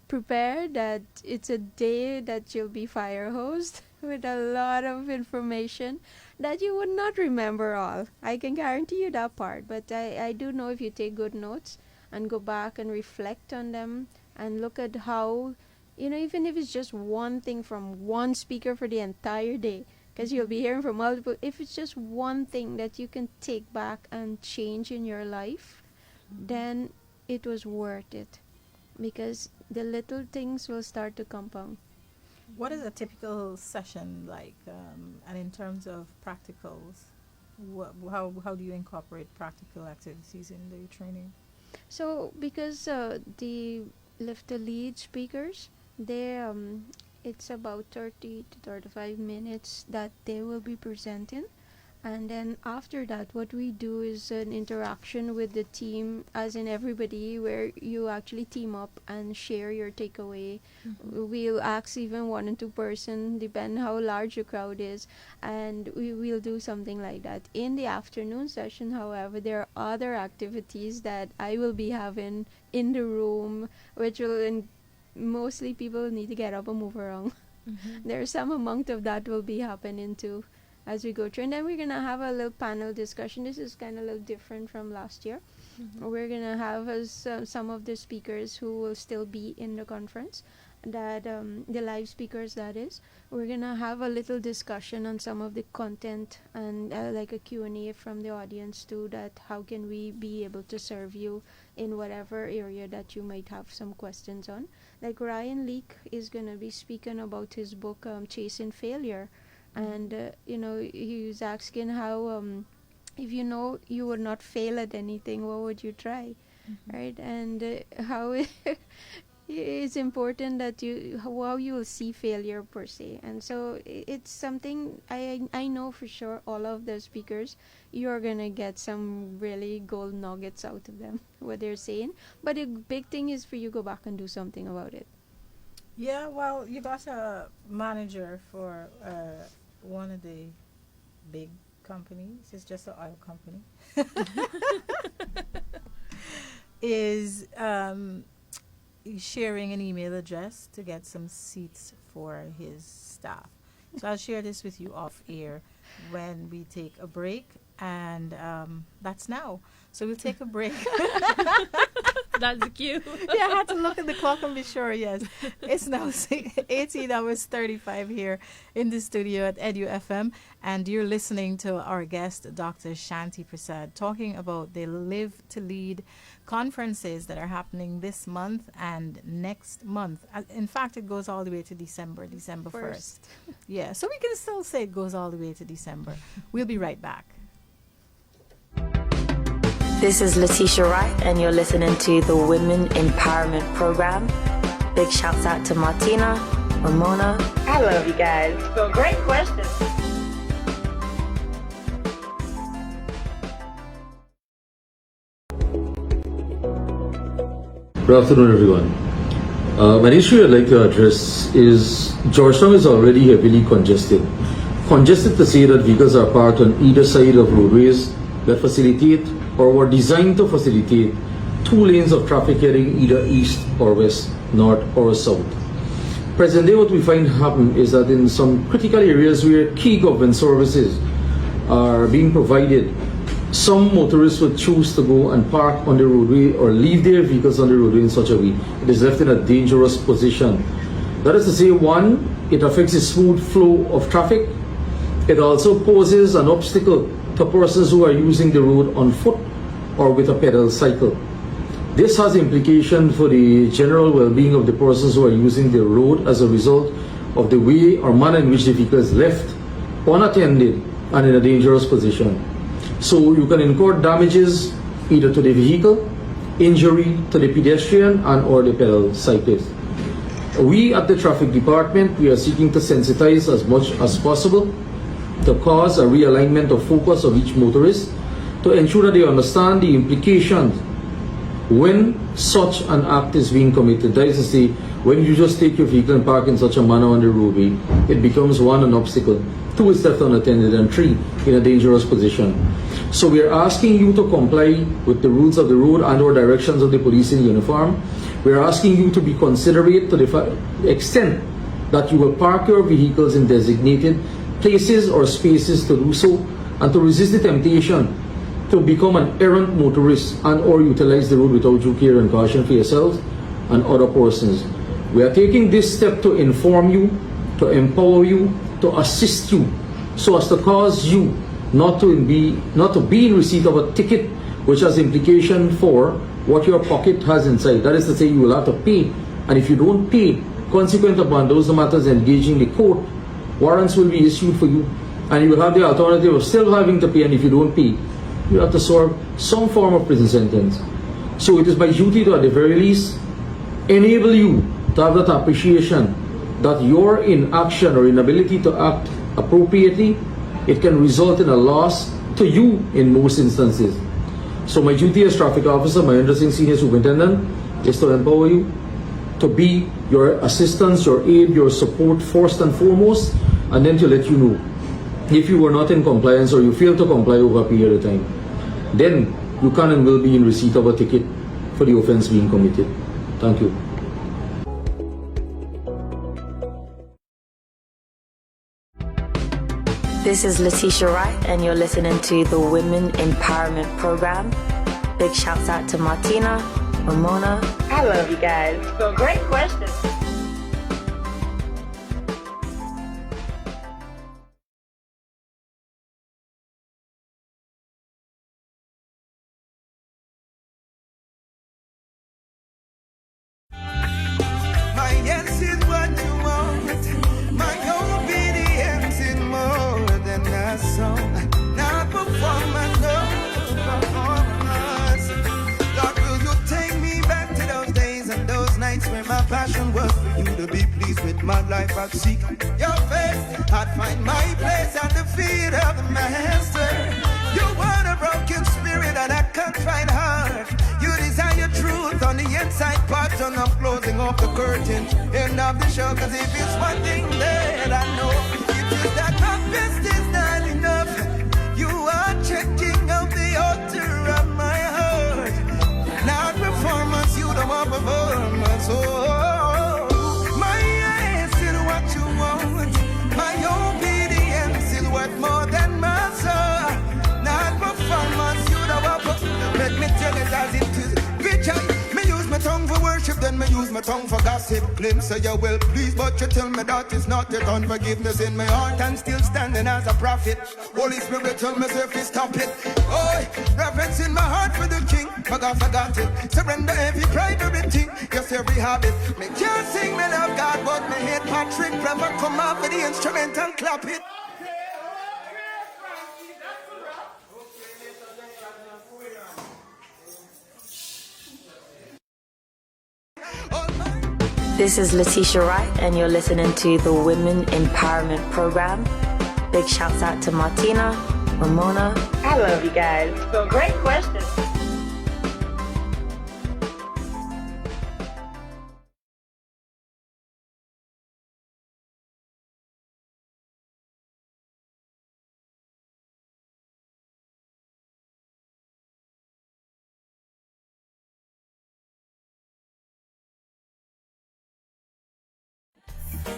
prepared that it's a day that you'll be fire hosed with a lot of information that you would not remember all. I can guarantee you that part. But I do know if you take good notes and go back and reflect on them and look at how, you know, even if it's just one thing from one speaker for the entire day, because you'll be hearing from multiple, if it's just one thing that you can take back and change in your life, then it was worth it, because the little things will start to compound. What is a typical session like? And in terms of practicals, how do you incorporate practical activities in the training? So because the Live2Lead speakers, they it's about 30 to 35 minutes that they will be presenting, and then after that what we do is an interaction with the team, as in everybody, where you actually team up and share your takeaway. We'll ask even 1 and 2 person, depending how large the crowd is, and we will do something like that. In the afternoon session, however, there are other activities that I will be having in the room, which will mostly people need to get up and move around. There's some amount of that will be happening too as we go through, and then we're gonna have a little panel discussion. This is kind of a little different from last year. We're gonna have some of the speakers who will still be in the conference, that the live speakers, that is. We're gonna have a little discussion on some of the content, and like a Q&A from the audience too, that how can we be able to serve you in whatever area that you might have some questions on. Like Ryan Leake is gonna be speaking about his book Chasing Failure, and you know, he was asking how if you know you would not fail at anything, what would you try? Right? And how it's important that how you will see failure per se. And so it's something I know for sure all of the speakers, you're gonna get some really gold nuggets out of them, what they're saying. But the big thing is for you go back and do something about it. Yeah, well, you got a manager for one of the big company, this is just an oil company, is sharing an email address to get some seats for his staff. So I'll share this with you off air when we take a break, and that's now. So we'll take a break. That's the cue. Yeah, I had to look at the clock and be sure, yes. It's now 18 hours 35 here in the studio at Edu FM, and you're listening to our guest, Dr. Shanti Persaud, talking about the Live2Lead conferences that are happening this month and next month. In fact, it goes all the way to December 1st. Yeah, so we can still say it goes all the way to December. We'll be right back. This is Letitia Wright, and you're listening to the Women Empowerment Program. Big shouts out to Martina, Ramona. I love you guys. So great question. Good afternoon, everyone. An issue I'd like to address is Georgetown is already heavily congested. Congested to say that vehicles are parked on either side of roadways that facilitate or were designed to facilitate two lanes of traffic heading either east or west, north or south. Presently, what we find happen is that in some critical areas where key government services are being provided, some motorists would choose to go and park on the roadway or leave their vehicles on the roadway in such a way it is left in a dangerous position. That is to say, one, it affects the smooth flow of traffic. It also poses an obstacle to persons who are using the road on foot or with a pedal cycle. This has implication for the general well-being of the persons who are using the road as a result of the way or manner in which the vehicle is left unattended and in a dangerous position. So you can incur damages either to the vehicle, injury to the pedestrian and or the pedal cyclist. We at the traffic department, we are seeking to sensitize as much as possible to cause a realignment of focus of each motorist to ensure that they understand the implications when such an act is being committed. That is to say, when you just take your vehicle and park in such a manner on the roadway, it becomes one, an obstacle, two, it's left unattended, and three, in a dangerous position. So we are asking you to comply with the rules of the road and or directions of the police in uniform. We are asking you to be considerate to the extent that you will park your vehicles in designated places or spaces to do so, and to resist the temptation to become an errant motorist and or utilize the road without due care and caution for yourselves and other persons. We are taking this step to inform you, to empower you, to assist you, so as to cause you not to be in receipt of a ticket which has implication for what your pocket has inside. That is to say, you will have to pay, and if you don't pay, consequent upon those matters engaging the court, warrants will be issued for you, and you will have the alternative of still having to pay, and if you don't pay, you have to serve some form of prison sentence. So it is my duty to, at the very least, enable you to have that appreciation that your inaction or inability to act appropriately, it can result in a loss to you in most instances. So my duty as traffic officer, my understanding senior superintendent, is to empower you, to be your assistance, your aid, your support first and foremost, and then to let you know if you were not in compliance or you failed to comply over a period of time, then you can and will be in receipt of a ticket for the offense being committed. Thank you. This is Letitia Wright, and you're listening to the Women Empowerment Program. Big shouts out to Martina, Ramona. I love you guys. So great question. My yes is what you want. My obedience is more than a song. Not performance, no performance. God, will you take me back to those days and those nights where my passion was for you to be pleased with my life? I'd seek your face. I'd find my place at the feet of the Master. You want a broken spirit and a contrite heart. You desire truth on the inside part, and I'm closing off the curtain. End of the show, cause if it's one thing that I know, it is that my best is not enough. You use my tongue for gossip. Claim say you will please, but you tell me that is not it. Unforgiveness in my heart and still standing as a prophet. Holy Spirit tell me if you stop it. Oh, reverence in my heart for the King. Forgot it. Surrender every pride, everything. Yes, every habit. Me can't sing, me love God, but me hate Patrick. Never come off with the instrument and clap it. This is Letitia Wright, and you're listening to the Women Empowerment Program. Big shouts out to Martina, Ramona. I love you guys. So great question.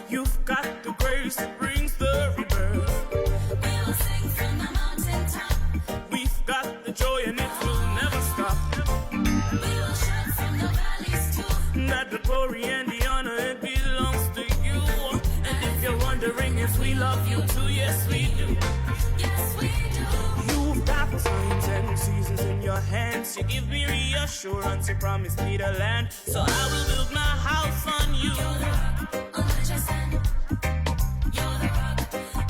You've got the grace that brings the rebirth. We will sing from the mountaintop. We've got the joy and it will never stop. We will shout from the valleys too. That the glory and the honor, it belongs to you. And if you're wondering if we love you too, yes we do. Yes we do. You've got times and seasons in your hands. You give me reassurance, you promise me the land. So I will build my house on you.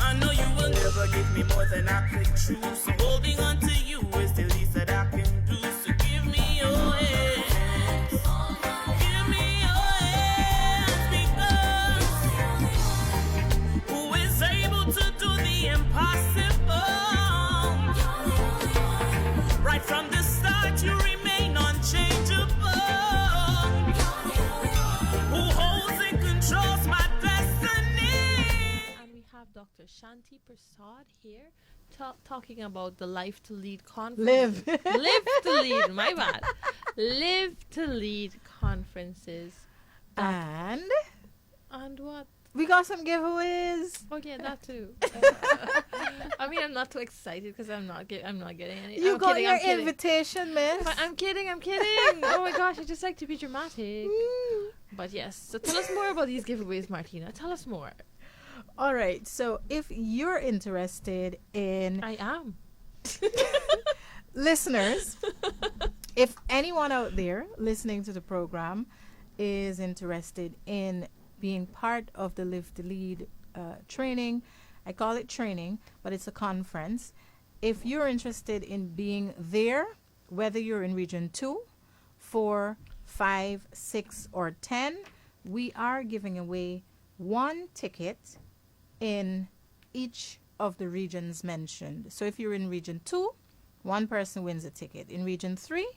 I know you will never give me more than I could choose. So holding on to you is the least that I can do. So give me your hands. Give me your hands, because who is able to do the impossible? Right from the start you remain unchangeable. Who holds and controls my destiny? And we have Dr. Shanti Persaud here talking about the Live2Lead conference. Live2Lead, my bad. Live2Lead conferences. And what? we got some giveaways. Oh yeah, that too. I mean, I'm not too excited because I'm not getting any. You I'm got kidding, your I'm kidding. invitation, miss. I'm kidding. Oh my gosh, I just like to be dramatic. But yes, so tell us more about these giveaways, Martina. Tell us more. All right, so if you're interested in... I am. Listeners, if anyone out there listening to the program is interested in being part of the Live2Lead training, I call it training, but it's a conference. If you're interested in being there, whether you're in Region 2, 4, 5, 6, or 10, we are giving away one ticket in each of the regions mentioned. So if you're in Region 2, one person wins a ticket. In Region 3,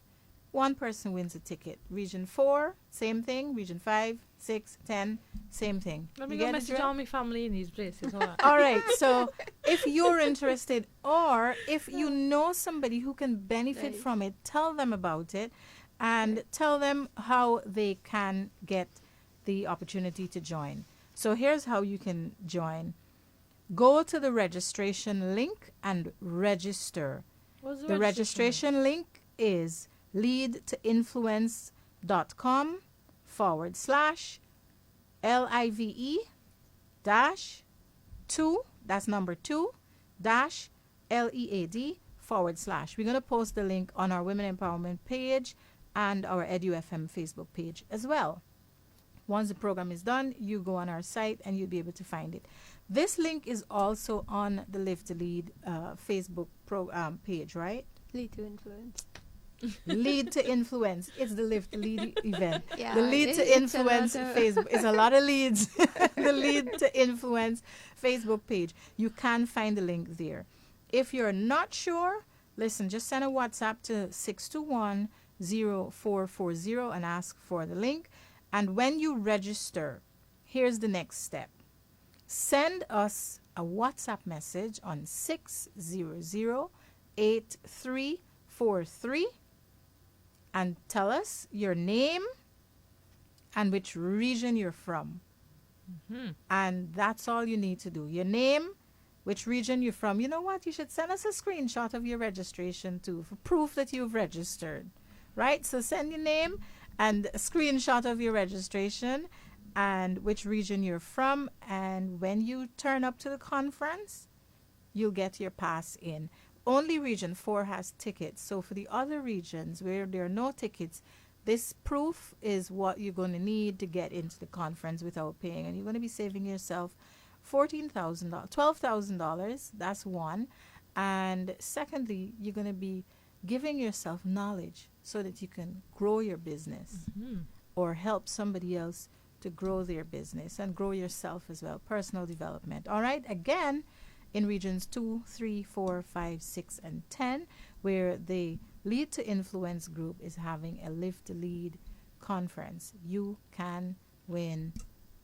one person wins a ticket. Region 4, same thing. Region 5, 6, 10, same thing. Let me go message all my family in these places. All right. So if you're interested, or if you know somebody who can benefit from it, tell them about it and tell them how they can get the opportunity to join. So here's how you can join. Go to the registration link and register. What's The registration link is leadtoinfluence.com/LIVE dash 2, that's number 2, dash LEAD / We're going to post the link on our Women Empowerment page and our EduFM Facebook page as well. Once the program is done, you go on our site and you'll be able to find it. This link is also on the Live2Lead Facebook page, right? Lead to Influence. Lead to Influence. It's the Live2Lead event. Yeah, the Lead to Influence Facebook. It's a lot of leads. The Lead to Influence Facebook page. You can find the link there. If you're not sure, listen, just send a WhatsApp to 621-0440 and ask for the link. And when you register, here's the next step. Send us a WhatsApp message on 600-8343 and tell us your name and which region you're from. And that's all you need to do. Your name, which region you're from. You know what? You should send us a screenshot of your registration too for proof that you've registered. Right? So send your name and a screenshot of your registration and which region you're from. And when you turn up to the conference, you'll get your pass in. Only region 4 has tickets. So for the other regions where there are no tickets, this proof is what you're going to need to get into the conference without paying. And you're going to be saving yourself $14,000, $12,000. That's one. And secondly, you're going to be giving yourself knowledge so that you can grow your business or help somebody else to grow their business and grow yourself as well. Personal development. All right. Again, in regions 2, 3, 4, 5, 6, and 10, where the Lead to Influence group is having a Live2Lead conference. You can win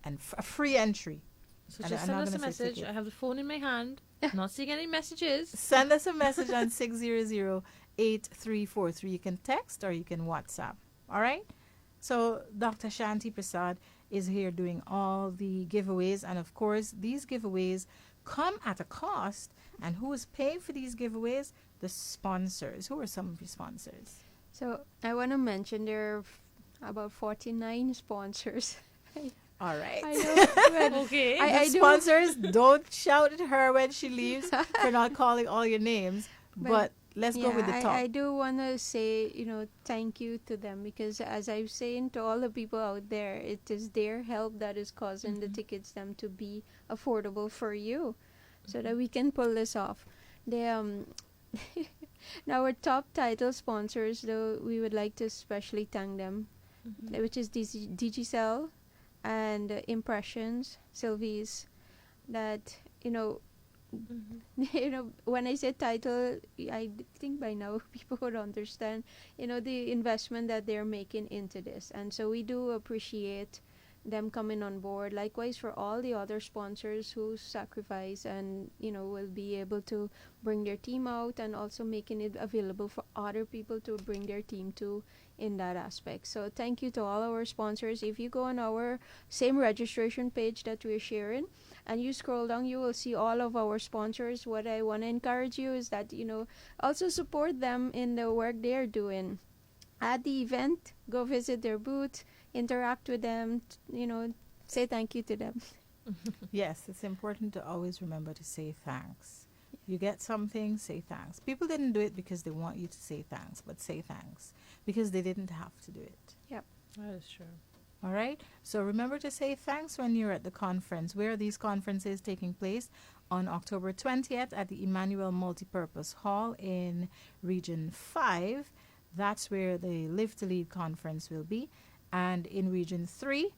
a free entry. So just send us a message. I have the phone in my hand. Not seeing any messages. Send us a message on 600-8343. You can text or you can WhatsApp. All right? So Dr. Shanti Persaud is here doing all the giveaways. And, of course, these giveaways come at a cost. And who is paying for these giveaways? The sponsors. Who are some of your sponsors? So I want to mention there are about 49 sponsors. All right. I know. Okay. The sponsors, don't shout at her when she leaves for not calling all your names. But let's go with the top. I do want to say, thank you to them, because as I'm saying to all the people out there, it is their help that is causing the tickets them to be affordable for you, so that we can pull this off. Now our top title sponsors, though, we would like to especially thank them, which is Digicel and Impressions, Sylvie's, that, when I say title, I think by now people would understand, the investment that they're making into this. And so we do appreciate them coming on board. Likewise for all the other sponsors who sacrifice and, will be able to bring their team out, and also making it available for other people to bring their team to in that aspect. So thank you to all our sponsors. If you go on our same registration page that we're sharing and you scroll down, you will see all of our sponsors. What I want to encourage you is that, also support them in the work they're doing. At the event, go visit their booth, interact with them, say thank you to them. Yes, it's important to always remember to say thanks. You get something, say thanks. People didn't do it because they want you to say thanks, but say thanks because they didn't have to do it. Yep. That is true. All right? So remember to say thanks when you're at the conference. Where are these conferences taking place? On October 20th at the Emmanuel Multipurpose Hall in Region 5. That's where the Live2Lead conference will be. And in Region 3,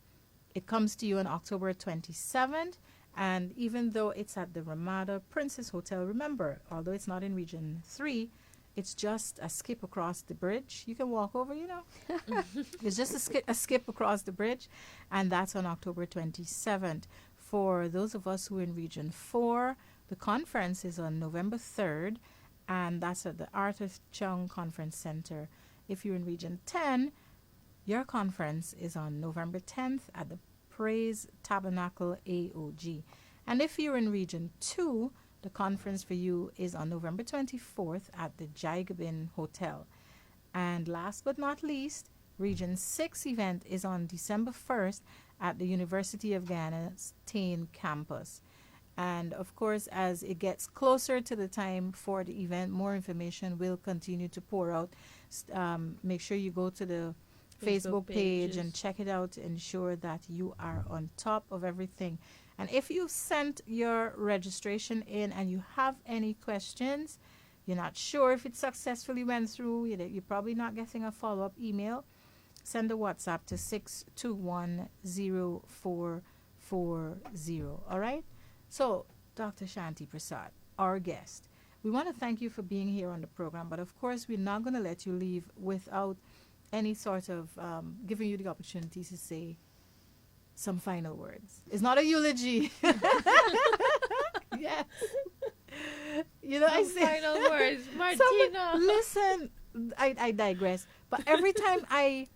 it comes to you on October 27th. And even though it's at the Ramada Princess Hotel, remember, although it's not in Region 3, it's just a skip across the bridge. You can walk over, It's just a skip across the bridge. And that's on October 27th. For those of us who are in Region 4, the conference is on November 3rd. And that's at the Arthur Chung Conference Center. If you're in Region 10, your conference is on November 10th at the Praise Tabernacle AOG. And if you're in Region 2, the conference for you is on November 24th at the Jaigabin Hotel. And last but not least, Region 6 event is on December 1st at the University of Ghana's Tain campus. And of course, as it gets closer to the time for the event, more information will continue to pour out. Make sure you go to the Facebook page and check it out to ensure that you are on top of everything. And if you've sent your registration in and you have any questions, you're not sure if it successfully went through, you're probably not getting a follow-up email, send a WhatsApp to 6210440. All right? So, Dr. Shanti Persaud, our guest, we want to thank you for being here on the program, but of course we're not going to let you leave without any sort of giving you the opportunity to say some final words. It's not a eulogy. Yes. I say final words. Martina. Listen, I digress. But every time I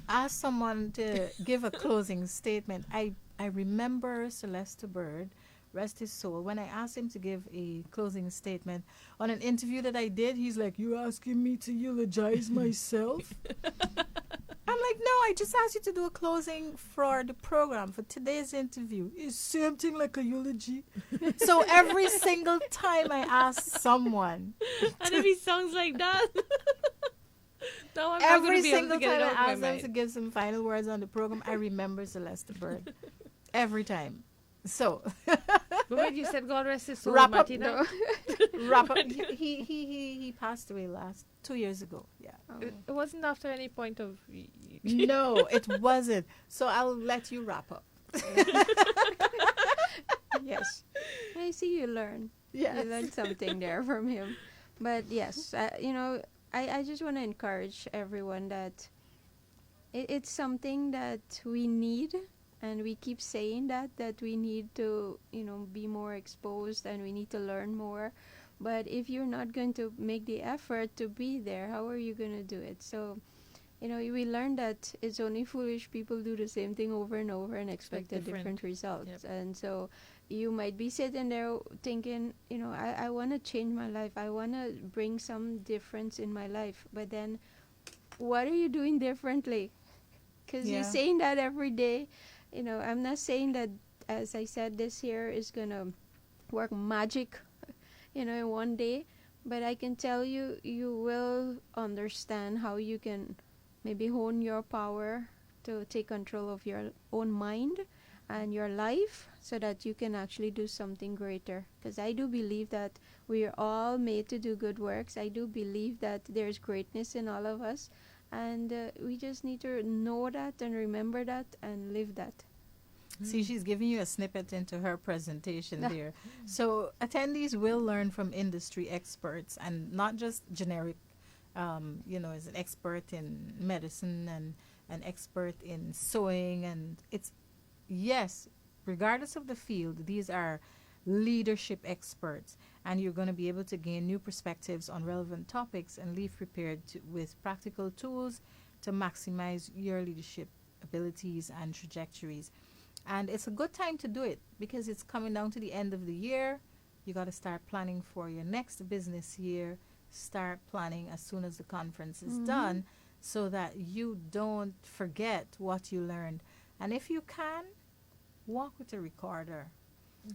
ask someone to give a closing statement, I remember Sylvester Bird, rest his soul. When I asked him to give a closing statement on an interview that I did, he's like, "You asking me to eulogize myself?" I'm like, no, I just asked you to do a closing for the program for today's interview. It's same thing like a eulogy. So every single time I ask someone, And if he sounds like that, no, I'm not every going to be able single to get time it I out of my ask them mind. to give some final words on the program, I remember Celeste Bird. Every time. So But when you said God rest his soul, Wrap up, Martina, wrap up. He passed away 2 years ago. Yeah. it wasn't after any point of... No, it wasn't. So I'll let you wrap up. Yes. I see you learn. Yes. You learned something there from him. But yes, I just want to encourage everyone that it's something that we need, and we keep saying that we need to, be more exposed and we need to learn more. But if you're not going to make the effort to be there, how are you going to do it? So, we learned that it's only foolish people do the same thing over and over and expect a different result. Yep. And so you might be sitting there thinking, I want to change my life. I want to bring some difference in my life. But then what are you doing differently? Because Yeah. you're saying that every day. I'm not saying that, as I said, this year is going to work magic, in one day. But I can tell you, you will understand how you can maybe hone your power to take control of your own mind and your life so that you can actually do something greater. Because I do believe that we are all made to do good works. I do believe that there's greatness in all of us. And we just need to know that and remember that and live that. See, she's giving you a snippet into her presentation there. So attendees will learn from industry experts and not just generic, as an expert in medicine and an expert in sewing. And it's, yes, regardless of the field, these are leadership experts. And you're going to be able to gain new perspectives on relevant topics and leave prepared with practical tools to maximize your leadership abilities and trajectories. And it's a good time to do it because it's coming down to the end of the year. You got to start planning for your next business year. Start planning as soon as the conference is done so that you don't forget what you learned. And if you can, walk with a recorder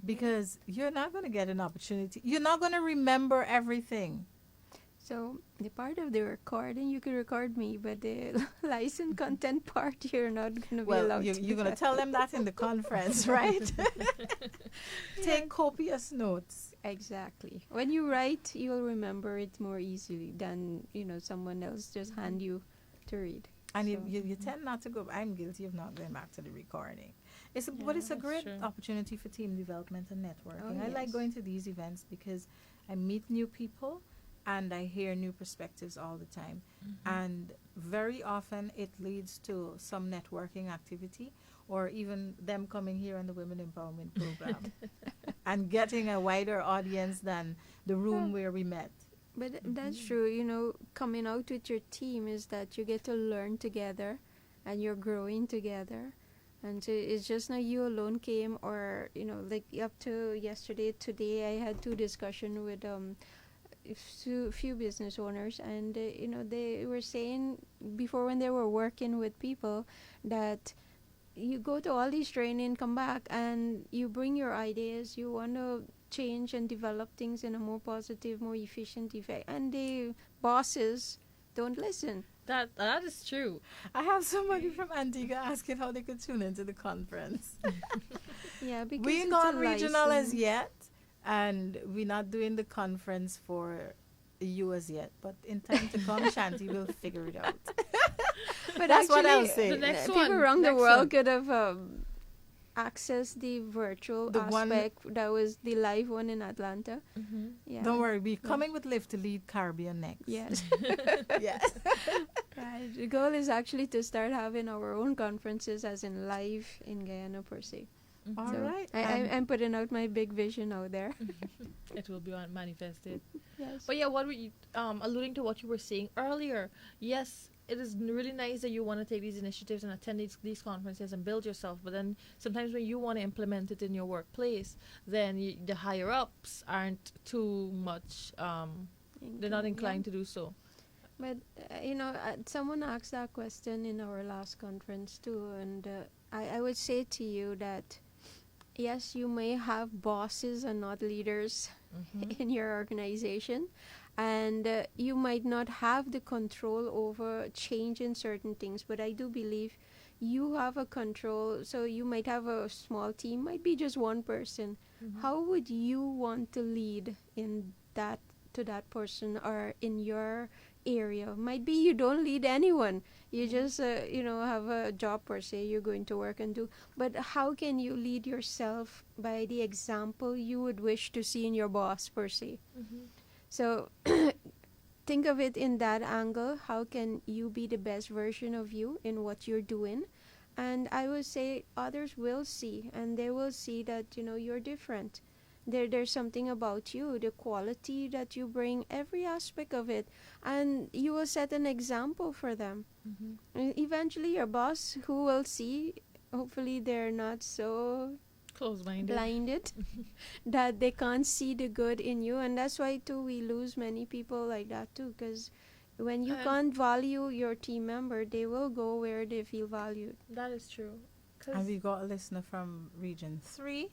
because you're not going to get an opportunity. You're not going to remember everything. So the part of the recording, you can record me, but the license content part, you're not going to be allowed to do you're going to that. tell them that in the conference, right? Take copious notes. Exactly. When you write, you'll remember it more easily than, someone else just hand you to read. And So, you tend not to go. I'm guilty of not going back to the recording. But it's a that's great true. opportunity for team development and networking. Oh, I like yes. going to these events because I meet new people and I hear new perspectives all the time. And very often it leads to some networking activity or even them coming here on the Women Empowerment Program and getting a wider audience than the room where we met. But that's true. Coming out with your team is that you get to learn together and you're growing together. And so it's just not you alone came or, like up to yesterday, today I had 2 discussions with few business owners, and they were saying before when they were working with people that you go to all these training, come back and you bring your ideas, you want to change and develop things in a more positive, more efficient effect, and the bosses don't listen. That is true. I have somebody from Antigua asking how they could tune into the conference. Yeah, because We ain't it's gone a regional as license. yet, and we're not doing the conference for you as yet. But in time to come, Shanti will figure it out. But That's what I'll actually, say. the next people one, around the next world one. could have accessed the virtual The one- aspect. That was the live one in Atlanta. Yeah. Don't worry, we're coming with Live2Lead Caribbean next. Yes. Yes. Right. The goal is actually to start having our own conferences as in live in Guyana per se. All So right. I'm putting out my big vision out there. It will be manifested. Yes. But yeah, what were you alluding to what you were saying earlier? Yes, it is really nice that you want to take these initiatives and attend these conferences and build yourself. But then sometimes when you want to implement it in your workplace, then the higher ups aren't too much. They're not inclined to do so. But someone asked that question in our last conference too, and I would say to you that yes, you may have bosses and not leaders in your organization, and you might not have the control over change in certain things, but I do believe you have a control. So you might have a small team, might be just one person. How would you want to lead in that to that person or in your area? Might be you don't lead anyone, you just have a job per se you're going to work and do, but how can you lead yourself by the example you would wish to see in your boss per se? So think of it in that angle. How can you be the best version of you in what you're doing? And I would say others will see, and they will see that you're different. There's something about you, the quality that you bring, every aspect of it, and you will set an example for them. And eventually your boss, who will see, hopefully they're not so Close-minded. blinded that they can't see the good in you. And that's why too we lose many people like that too, because when you can't value your team member, they will go where they feel valued. That is true. And we got a listener from Region 3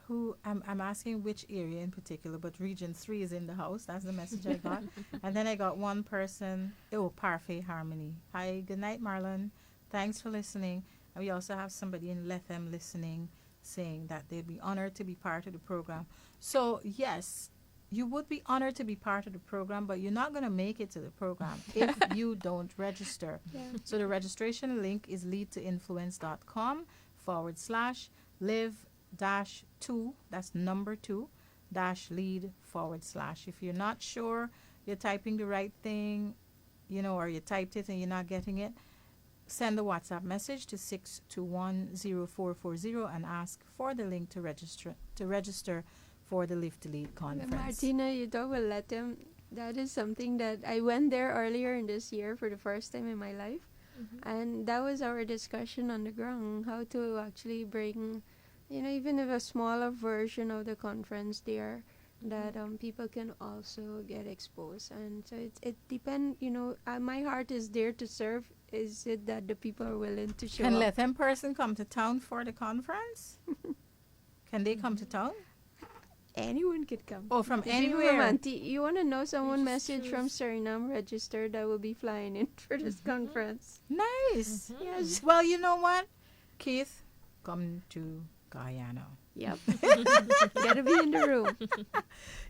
who, I'm asking which area in particular, but Region 3 is in the house. That's the message I got. And then I got one person, Parfait Harmony. Hi, good night, Marlon. Thanks for listening. And we also have somebody in Lethem listening, saying that they'd be honored to be part of the program. So, yes, you would be honored to be part of the program, but you're not going to make it to the program if you don't register. So the registration link is lead2influence.com/live-2, that's number 2, -lead/. If you're not sure you're typing the right thing, or you typed it and you're not getting it, send a WhatsApp message to 6210440 and ask for the link to register for the Live2Lead conference. Martina, you don't will let them. That is something that I went there earlier in this year for the first time in my life, and that was our discussion on the ground, how to actually bring, even if a smaller version of the conference there, that people can also get exposed. And so it depends. My heart is there to serve. Is it that the people are willing to show Can up? let them person come to town for the conference? Can they come to town? Anyone could come. Oh, from Even anywhere. Auntie, you want to know someone message from Suriname registered that will be flying in for this conference? Nice. Yes. Well, you know what, Keith, come to Guyana. Yep. Gotta be in the room.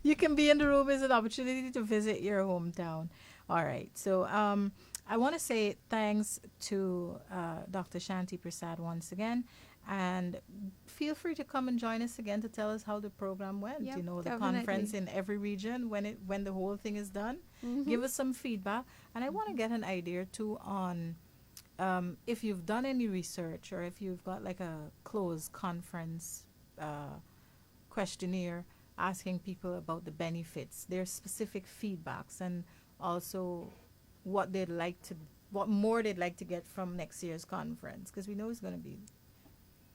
You can be in the room as an opportunity to visit your hometown. All right. So I want to say thanks to Dr. Shanti Persaud once again. And feel free to come and join us again to tell us how the program went. Yep, The definitely. conference in every region when the whole thing is done. Give us some feedback. And I want to get an idea too on if you've done any research or if you've got like a closed conference questionnaire asking people about the benefits, their specific feedbacks, and also what more they'd like to get from next year's conference, because we know it's going to be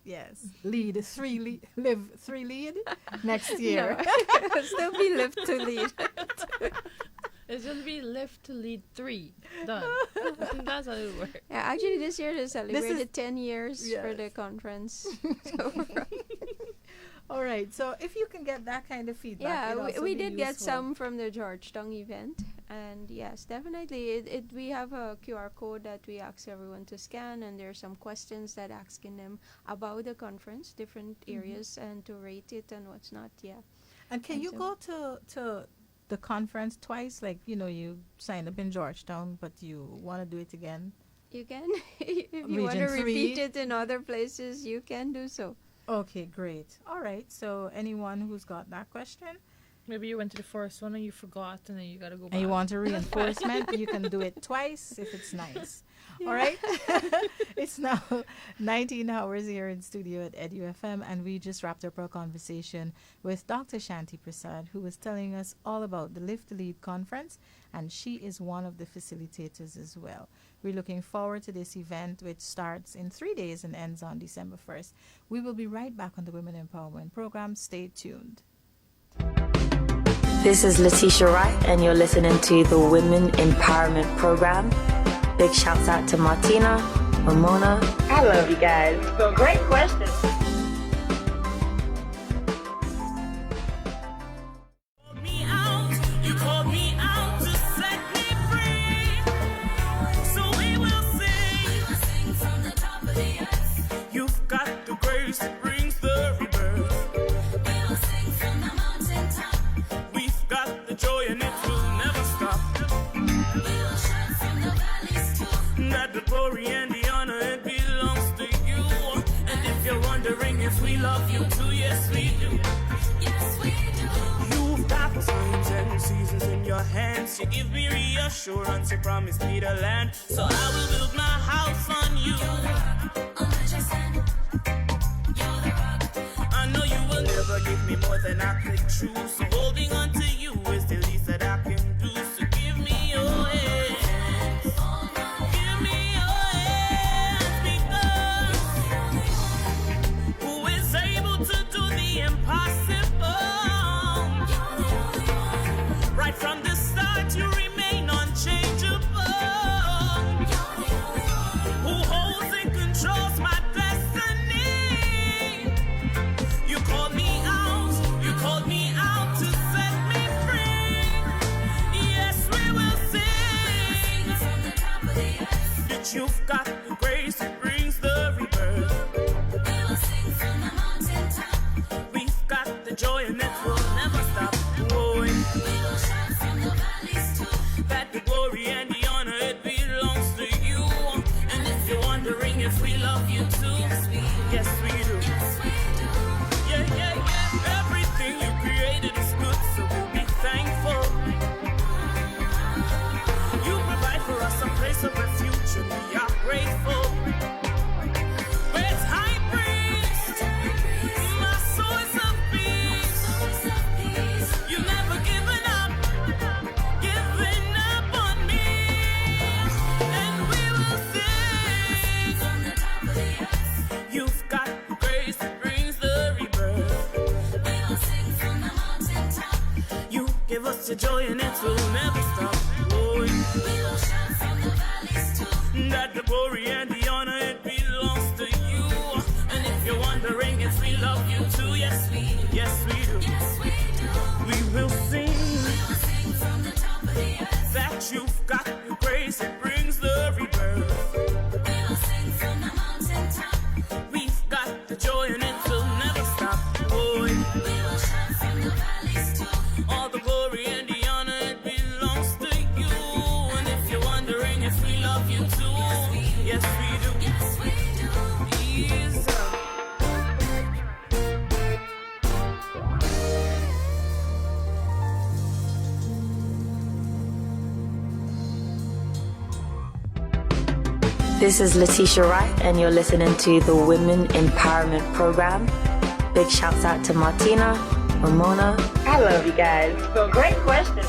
Live2Lead next year. It'll still be Live2Lead. It's going to be Live2Lead 3. Done. That's how it works. Yeah, actually this year they celebrated 10 years for the conference. All right, so if you can get that kind of feedback, yeah, it'd also we be did get useful. some from the Georgetown event, and yes, definitely we have a QR code that we ask everyone to scan, and there's some questions that asking them about the conference, different areas, and to rate it and what's not. And can you go to the conference twice? Like, you signed up in Georgetown, but you want to do it again? You can. If you want to Region repeat 3. it in other places, you can do so. Okay, great. All right, so anyone who's got that question, Maybe you went to the first one and you forgot, and then you got to go back. and you want a reinforcement, you can do it twice if it's nice. All right? It's now 19 hours here in studio at EduFM, and we just wrapped up our conversation with Dr. Shanti Persaud, who was telling us all about the Live2Lead conference, and she is one of the facilitators as well. We're looking forward to this event, which starts in 3 days and ends on December 1st. We will be right back on the Women Empowerment Program. Stay tuned. This is Letitia Wright, and you're listening to the Women Empowerment Program. Big shouts out to Martina, Ramona. I love you guys. So great question. You called me out to set me free. So we will sing from the top of the earth. You've got the grace that brings the rebirth. We will sing from the mountaintop. We've got the joy and it will never stop. We will shout from the valleys too. That the glory and the honor, it belongs to you. And if you're wondering if we love you too, yes we do. Yes we do. You've got times and seasons in your hands. You give me reassurance, you promise me the land. So I will build my house on you. You're the rock on which I stand. You're the rock. I know you will never give me more than I could chew. So holding on to you is the least that I can do. So give me your hands. Give me your hands, because who is able to do the impossible? Right from the start, you remain unchangeable. Who holds and controls my destiny? You called me out to set me free. Yes, we will sing from the top of the earth. That you've got the grace that brings the rebirth. We will sing from the mountaintop. We've got the joy and it will never stop. We will shout from the valleys too. That the glory and the honor, it belongs to you. And if you're wondering if we love you too, yes we do. Yes we do. Yes we do. Yeah, yeah, yeah. Everything you created is good, so we'll be thankful. You provide for us a place of refuge, and we are grateful. With high priest, my source of peace. You never given up on me. And we will sing from the top of the earth. You've got grace that brings the rebirth. We will sing from the mountaintop. You give us your joy and it will never stop. Oh, we will shout from the valleys too. That the glory and the honor, it belongs to you. And if you're wondering if we love you too, yes we do. Yes we do. Yes we do. We will sing from the top of the earth. That you've got the grace that brings the rebirth. We will sing from the mountaintop. We've got the joy and it will never stop. Oh, we will shout from the valleys too. All the glory and the honor, it belongs to you. And if you're wondering if we love you too, yes we do. Yes we do. Yes. This is Letitia Wright, and you're listening to the Women Empowerment Program. Big shouts out to Martina, Ramona. I love you guys. So great question.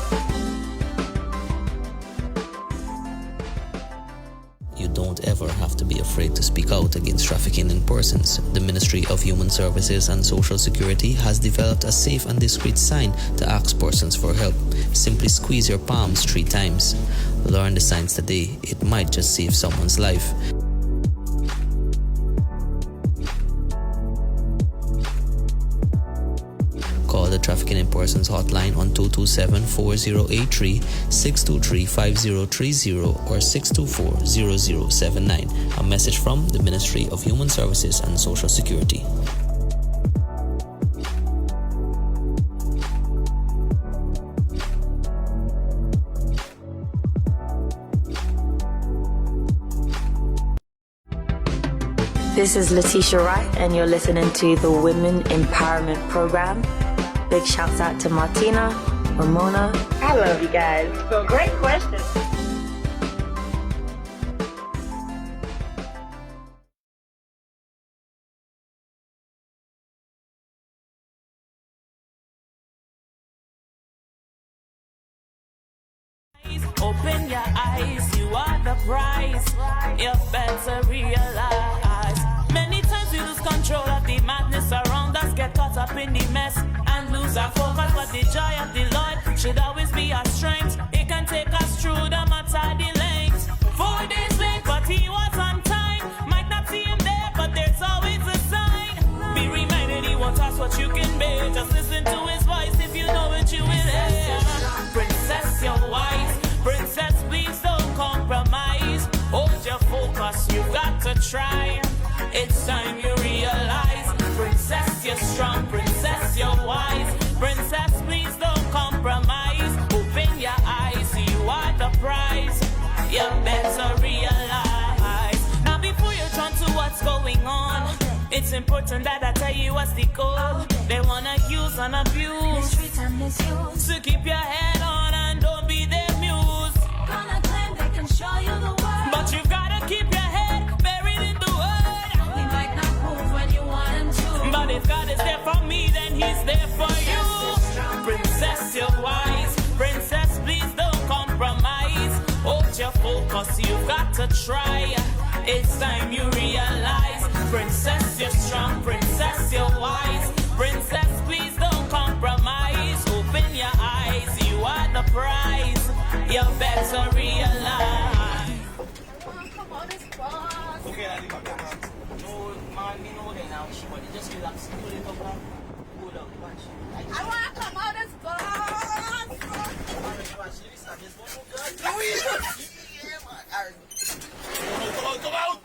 You don't ever have to be afraid to speak out against trafficking in persons. The Ministry of Human Services and Social Security has developed a safe and discreet sign to ask persons for help. Simply squeeze your palms 3 times. Learn the signs today. It might just save someone's life. Call the Trafficking in Persons hotline on 227-4083, 623-5030, or 624-0079. A message from the Ministry of Human Services and Social Security. This is Letitia Wright, and you're listening to the Women Empowerment Program. Big shouts out to Martina, Ramona. I love you guys. So great question. Open your eyes, you are the prize. You better realize. Many times we lose control of the madness around us, get caught up in the mess and lose lose our focus, but the joy of the Lord should always be our strength. It can take us through the matter, the length. 4 days late, but he was on time. Might not see him there, but there's always a sign. Be reminded he wants us what you can bear. Just listen to his voice if you know what you will hear. Princess, you're wise. Princess, please don't compromise. Hold your focus, you've got to try. It's time you realize. Princess, you're strong. Princess, you're wise. Princess, please don't compromise. Open your eyes, you are the prize. You better realize. Now before you're drawn to what's going on, it's important that I tell you what's the goal. They wanna use and abuse. So keep your head on and don't be their muse. Gonna claim they can show you the world, but you gotta keep your head buried in the word. He might not move when you want him to, but if God is there for me, then he's there for you. Princess, you're wise. Princess, please don't compromise. Hold your focus, you've got to try. It's time you realize. Princess, you're strong. Princess, you're wise. Princess, please don't compromise. Open your eyes, you are the prize. You better realize. Okay, I think no, man, me know that now. She want to just relax. Pull it up now. Pull up, watch. I want to come out as fast. Watch, listen, there's one more girl. No, yeah, man. Come out.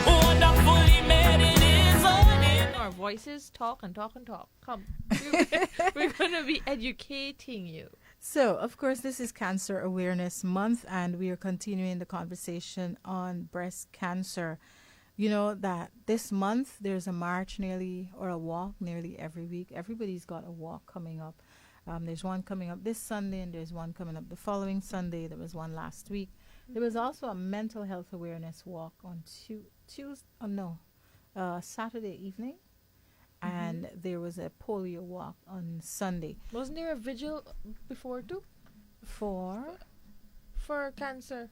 Wonderfully made it is on. Our voices talk and talk and talk. Come. We're going to be educating you. So, of course, this is Cancer Awareness Month, and we are continuing the conversation on breast cancer. You know that this month there's a march or a walk nearly every week. Everybody's got a walk coming up. There's one coming up this Sunday, and there's one coming up the following Sunday. There was one last week. There was also a mental health awareness walk on Saturday evening. And there was a polio walk on Sunday. Wasn't there a vigil before too? For cancer?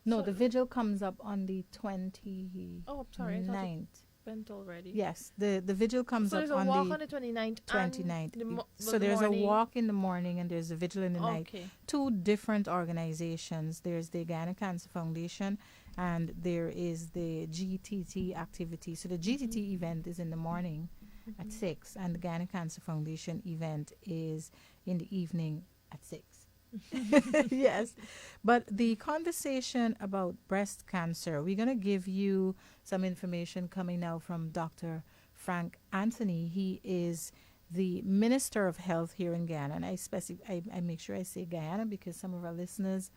No, the vigil comes up on the 29th. Oh, sorry. I thought it went already. Yes, the vigil comes so up there's a walk on the 29th. 29th. So there's a walk in the morning and there's a vigil in the night. Two different organizations. There's the Guyana Cancer Foundation and there is the GTT activity. So the GTT event is in the morning at 6 and the Guyana Cancer Foundation event is in the evening at 6. Yes, but the conversation about breast cancer, we're going to give you some information coming now from Dr. Frank Anthony. He is the Minister of Health here in Guyana, and I make sure I say Guyana because some of our listeners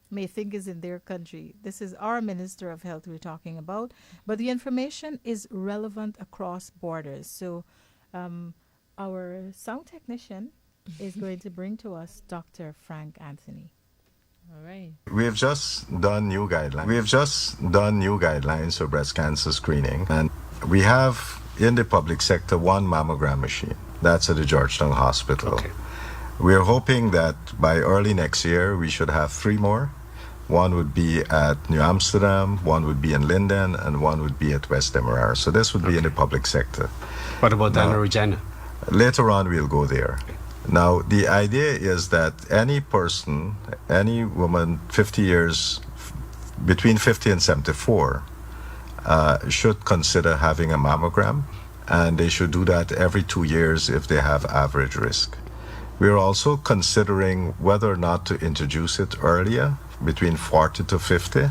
may think is in their country. This is our Minister of Health we're talking about, but the information is relevant across borders. So our sound technician is going to bring to us Dr. Frank Anthony. All right. We have just done new guidelines for breast cancer screening, and we have in the public sector one mammogram machine. That's at the Georgetown Hospital. Okay. We are hoping that by early next year we should have 3 more. One would be at New Amsterdam, one would be in Linden, and one would be at West Demerara. So this would be in the public sector. What about Anna Regina? Later on we'll go there. Now, the idea is that any person, any woman 50 years, between 50 and 74, should consider having a mammogram, and they should do that every 2 years if they have average risk. We're also considering whether or not to introduce it earlier, between 40 to 50,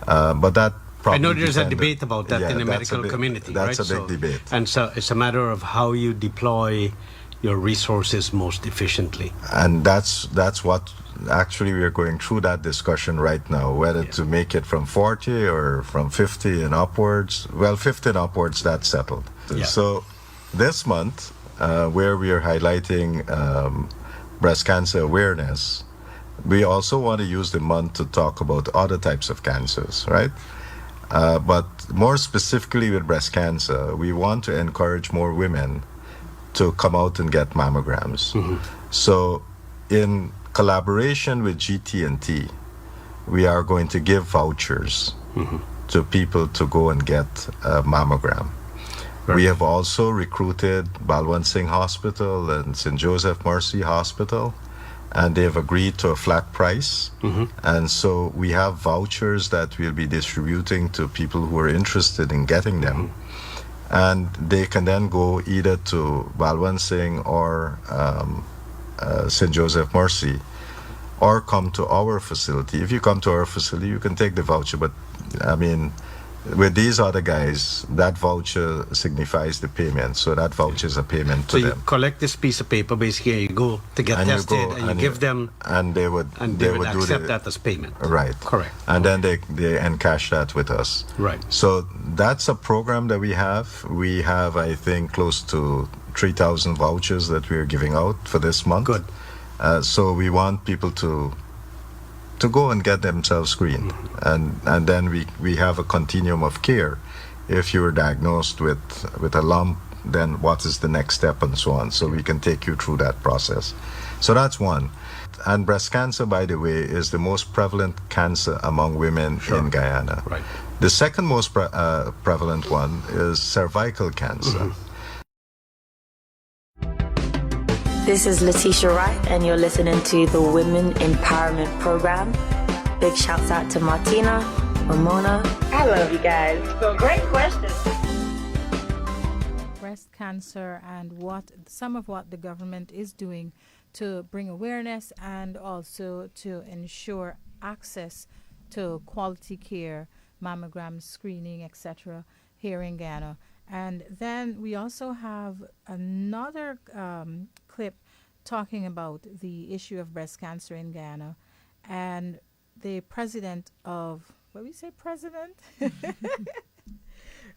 but that probably I know there's a debate about that in the medical community, that's right? That's a big debate. And so it's a matter of how you deploy your resources most efficiently. And that's what actually we are going through that discussion right now, whether to make it from 40 or from 50 and upwards. Well, 50 and upwards, that's settled. Yeah. So this month, where we are highlighting breast cancer awareness, we also want to use the month to talk about other types of cancers, right? But more specifically with breast cancer, we want to encourage more women to come out and get mammograms. Mm-hmm. So in collaboration with GT&T, we are going to give vouchers to people to go and get a mammogram. We have also recruited Balwant Singh Hospital and St. Joseph Mercy Hospital, and they've agreed to a flat price. And so we have vouchers that we'll be distributing to people who are interested in getting them. And they can then go either to Balwant Singh or St. Joseph Mercy, or come to our facility. If you come to our facility, you can take the voucher. But I mean, with these other guys, that voucher signifies the payment. So that voucher is a payment to So you them. collect this piece of paper, basically, and you go to get And you tested, go and you and give you- them, And they would do do that as payment. Right. Correct. And then they encash that with us. Right. So that's a program that we have. We have, I think, close to 3,000 vouchers that we're giving out for this month. Good. So we want people to go and get themselves screened. And then we have a continuum of care. If you were diagnosed with a lump, then what is the next step and so on. So we can take you through that process. So that's one. And breast cancer, by the way, is the most prevalent cancer among women in Guyana. Right. The second most prevalent one is cervical cancer. This is Letitia Wright, and you're listening to the Women Empowerment Program. Big shouts out to Martina, Ramona. I love you guys. So great question. Breast cancer and some of what the government is doing to bring awareness and also to ensure access to quality care, mammogram screening, etc. here in Ghana. And then we also have another clip talking about the issue of breast cancer in Ghana, and the president of, what we say, president?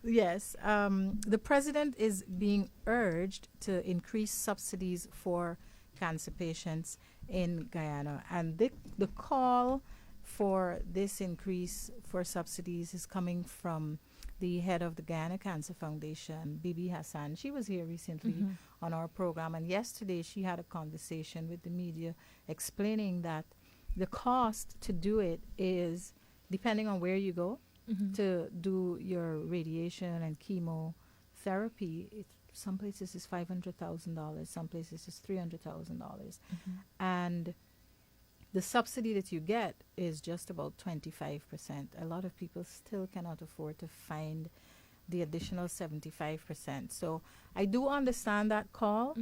Yes, the president is being urged to increase subsidies for cancer patients in Guyana, and the call for this increase for subsidies is coming from the head of the Guyana Cancer Foundation, Bibi Hassan. She was here recently on our program, and yesterday she had a conversation with the media explaining that the cost to do it is, depending on where you go, to do your radiation and chemotherapy, some places is $500,000, some places is $300,000. And the subsidy that you get is just about 25%. A lot of people still cannot afford to find the additional 75%. So I do understand that call.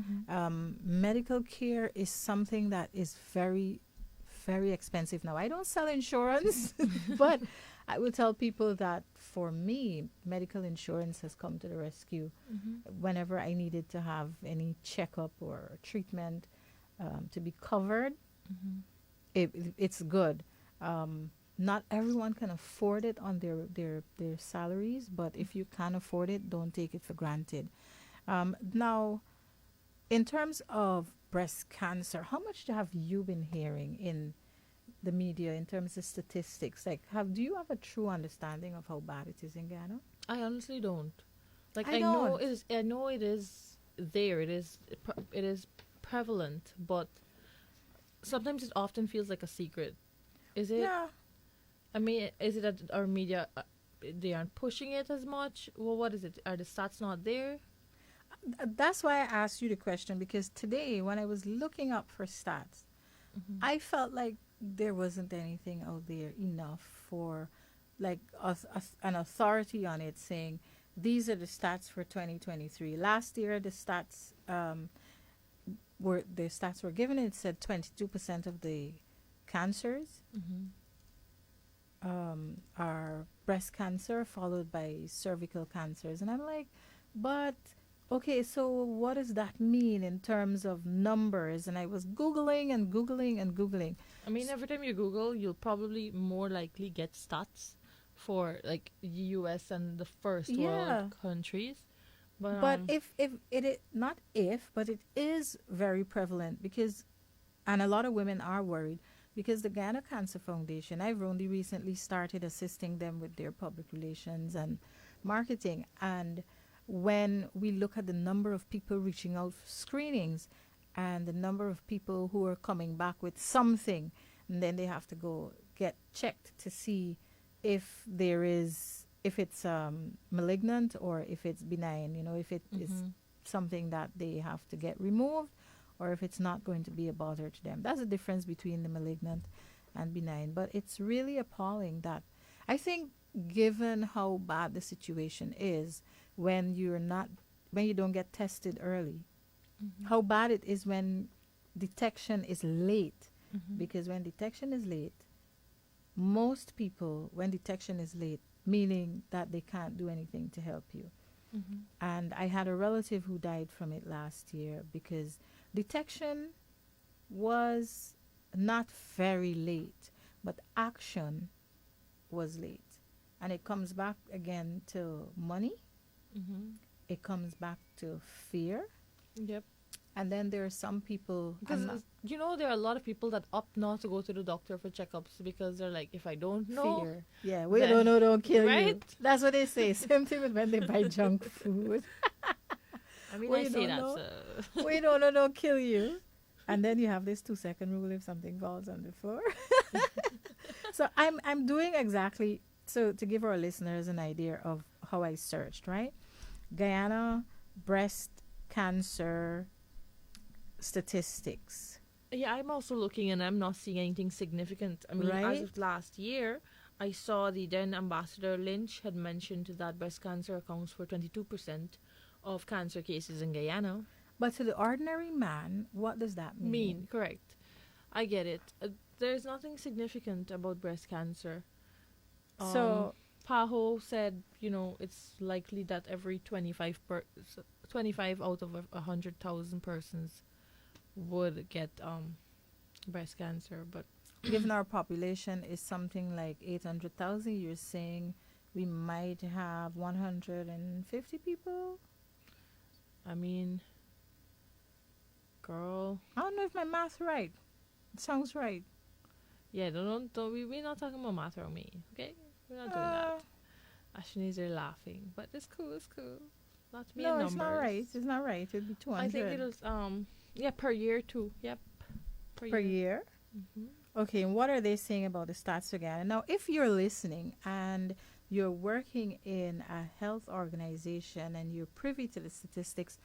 Medical care is something that is very, very expensive now. I don't sell insurance, but I would tell people that for me, medical insurance has come to the rescue. Whenever I needed to have any checkup or treatment to be covered, it's good. Not everyone can afford it on their salaries, but if you can afford it, don't take it for granted. Now, in terms of breast cancer, how much have you been hearing in the media in terms of statistics? Like, do you have a true understanding of how bad it is in Ghana? I honestly don't. Like, I know don't. I know it is there. It is prevalent, but sometimes it often feels like a secret. Is it? Yeah. I mean, is it that our media they aren't pushing it as much? Well, what is it? Are the stats not there? That's why I asked you the question, because today when I was looking up for stats, I felt like there wasn't anything out there enough for like an authority on it saying these are the stats for 2023. Last year the stats were given. It said 22% of the cancers are breast cancer, followed by cervical cancers. And I'm like, but okay, so what does that mean in terms of numbers? And I was Googling and Googling and Googling. I mean, every time you Google, you'll probably more likely get stats for like US and the first world countries. But but it is very prevalent, because, and a lot of women are worried, because the Ghana Cancer Foundation, I've only recently started assisting them with their public relations and marketing. And when we look at the number of people reaching out for screenings and the number of people who are coming back with something, and then they have to go get checked to see if it's malignant or if it's benign, if it is something that they have to get removed or if it's not going to be a bother to them. That's the difference between the malignant and benign. But it's really appalling that I think given how bad the situation is when you don't get tested early, how bad it is when detection is late. Because when detection is late, most people, when detection is late, meaning that they can't do anything to help you. And I had a relative who died from it last year because detection was not very late, but action was late. And it comes back again to money. It comes back to fear. Yep. And then there are some people... Because, there are a lot of people that opt not to go to the doctor for checkups because they're like, if I don't know... Fear. Yeah, we don't know, don't kill right? you. That's what they say. Same thing with when they buy junk food. I mean, I say that, so... We don't know, don't kill you. And then you have this 2-second rule if something falls on the floor. So I'm doing exactly... So to give our listeners an idea of how I searched, right? Guyana breast cancer statistics. Yeah, I'm also looking and I'm not seeing anything significant. I mean, as of last year, I saw the then Ambassador Lynch had mentioned that breast cancer accounts for 22% of cancer cases in Guyana. But to the ordinary man, what does that mean? Correct. I get it. There's nothing significant about breast cancer. So Paho said, it's likely that every 25 out of 100,000 persons would get breast cancer. But given our population is something like 800,000, you're saying we might have 150 people? I mean, girl, I don't know if my math's right. It sounds right. Yeah, we're not talking about math or me, okay? We're not doing that. Ashini's are laughing, but it's cool. Not to be a number. No, it's not right. It's not right. It'd be 200. I think it'll per year too. Yep. Per year? Okay, and what are they saying about the stats again? Now, if you're listening and you're working in a health organization and you're privy to the statistics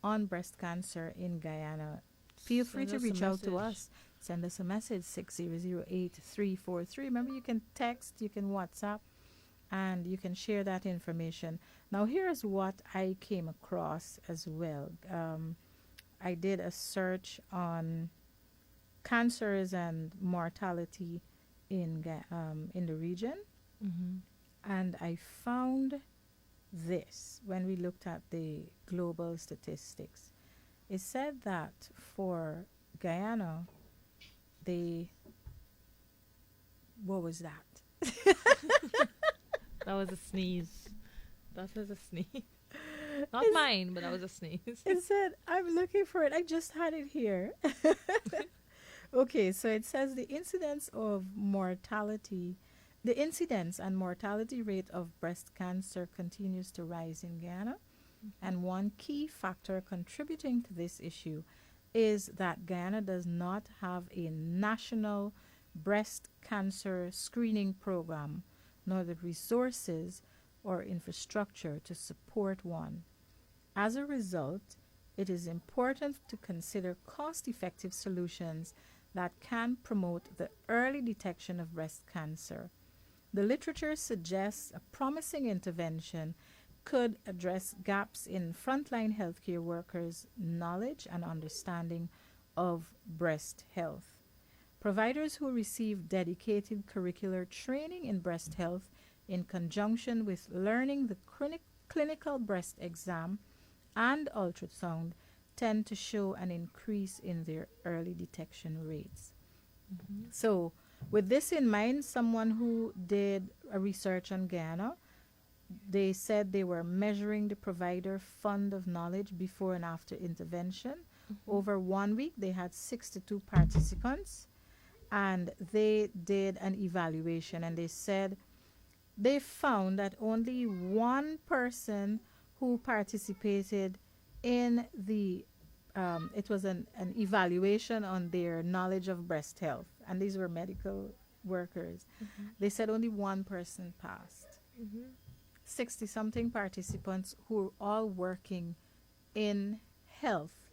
on breast cancer in Guyana, feel free to reach out to us. Send us a message, 6008343. Remember, you can text, you can WhatsApp, and you can share that information. Now, here's what I came across as well. I did a search on cancers and mortality in the region, and I found this when we looked at the global statistics. It said that for Guyana, what was that? That was a sneeze. Not mine, but that was a sneeze. It said, I'm looking for it. I just had it here. Okay, so it says the incidence and mortality rate of breast cancer continues to rise in Guyana. And one key factor contributing to this issue is that Guyana does not have a national breast cancer screening program, nor the resources or infrastructure to support one. As a result, it is important to consider cost-effective solutions that can promote the early detection of breast cancer. The literature suggests a promising intervention could address gaps in frontline healthcare workers' knowledge and understanding of breast health. Providers who receive dedicated curricular training in breast health in conjunction with learning the clinical breast exam and ultrasound tend to show an increase in their early detection rates. So with this in mind, someone who did a research on Guyana, they said they were measuring the provider fund of knowledge before and after intervention. Over 1 week, they had 62 participants, and they did an evaluation, and they said they found that only one person who participated in the it was an evaluation on their knowledge of breast health, and these were medical workers. They said only one person passed. 60 something participants who are all working in health.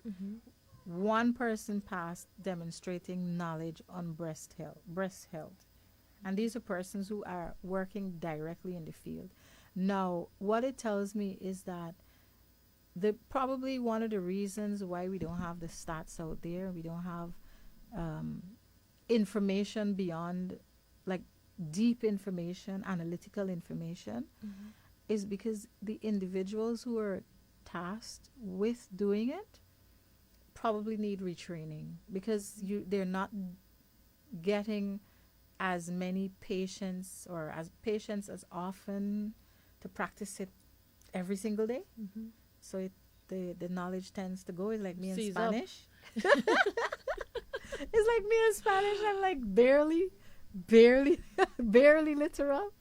One person passed demonstrating knowledge on breast health. And these are persons who are working directly in the field. Now, what it tells me is that probably one of the reasons why we don't have the stats out there, we don't have information beyond, like, deep information, analytical information, is because the individuals who are tasked with doing it probably need retraining, because they're not getting as many patients or as patients as often to practice it every single day. So the knowledge tends to go. It's like me in Seize up. Spanish. It's like me in Spanish. I'm like barely literal.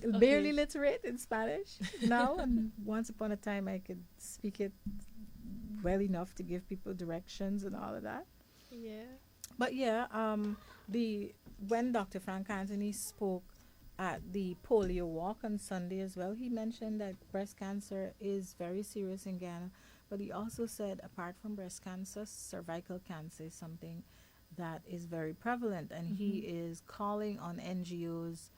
Barely literate in Spanish now. And once upon a time I could speak it well enough to give people directions and all of that. Yeah. But yeah, when Dr. Frank Anthony spoke at the polio walk on Sunday as well, he mentioned that breast cancer is very serious in Ghana, but he also said apart from breast cancer, cervical cancer is something that is very prevalent, and he is calling on NGOs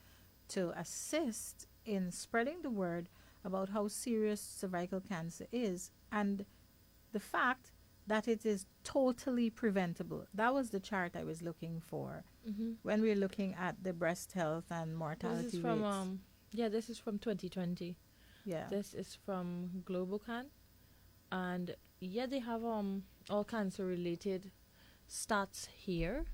to assist in spreading the word about how serious cervical cancer is and the fact that it is totally preventable. That was the chart I was looking for when we were looking at the breast health and mortality This is from rates. this is from 2020. Yeah. This is from GlobalCan, and they have all cancer related stats here.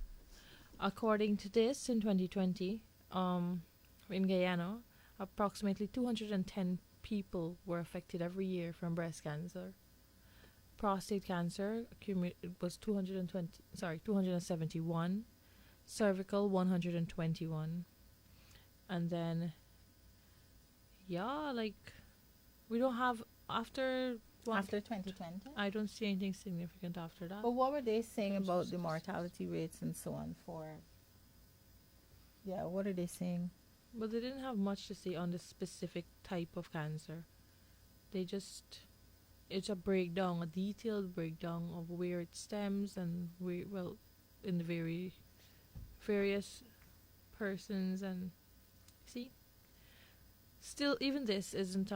According to this, in 2020, in Guyana, approximately 210 people were affected every year from breast cancer. Prostate cancer was 271, cervical 121, and then we don't have after 2020. I don't see anything significant after that. But what were they saying about the mortality rates and so on for? Yeah, what are they saying? But they didn't have much to say on the specific type of cancer. It's a breakdown, a detailed breakdown of where it stems and in the various persons, and see, still even this isn't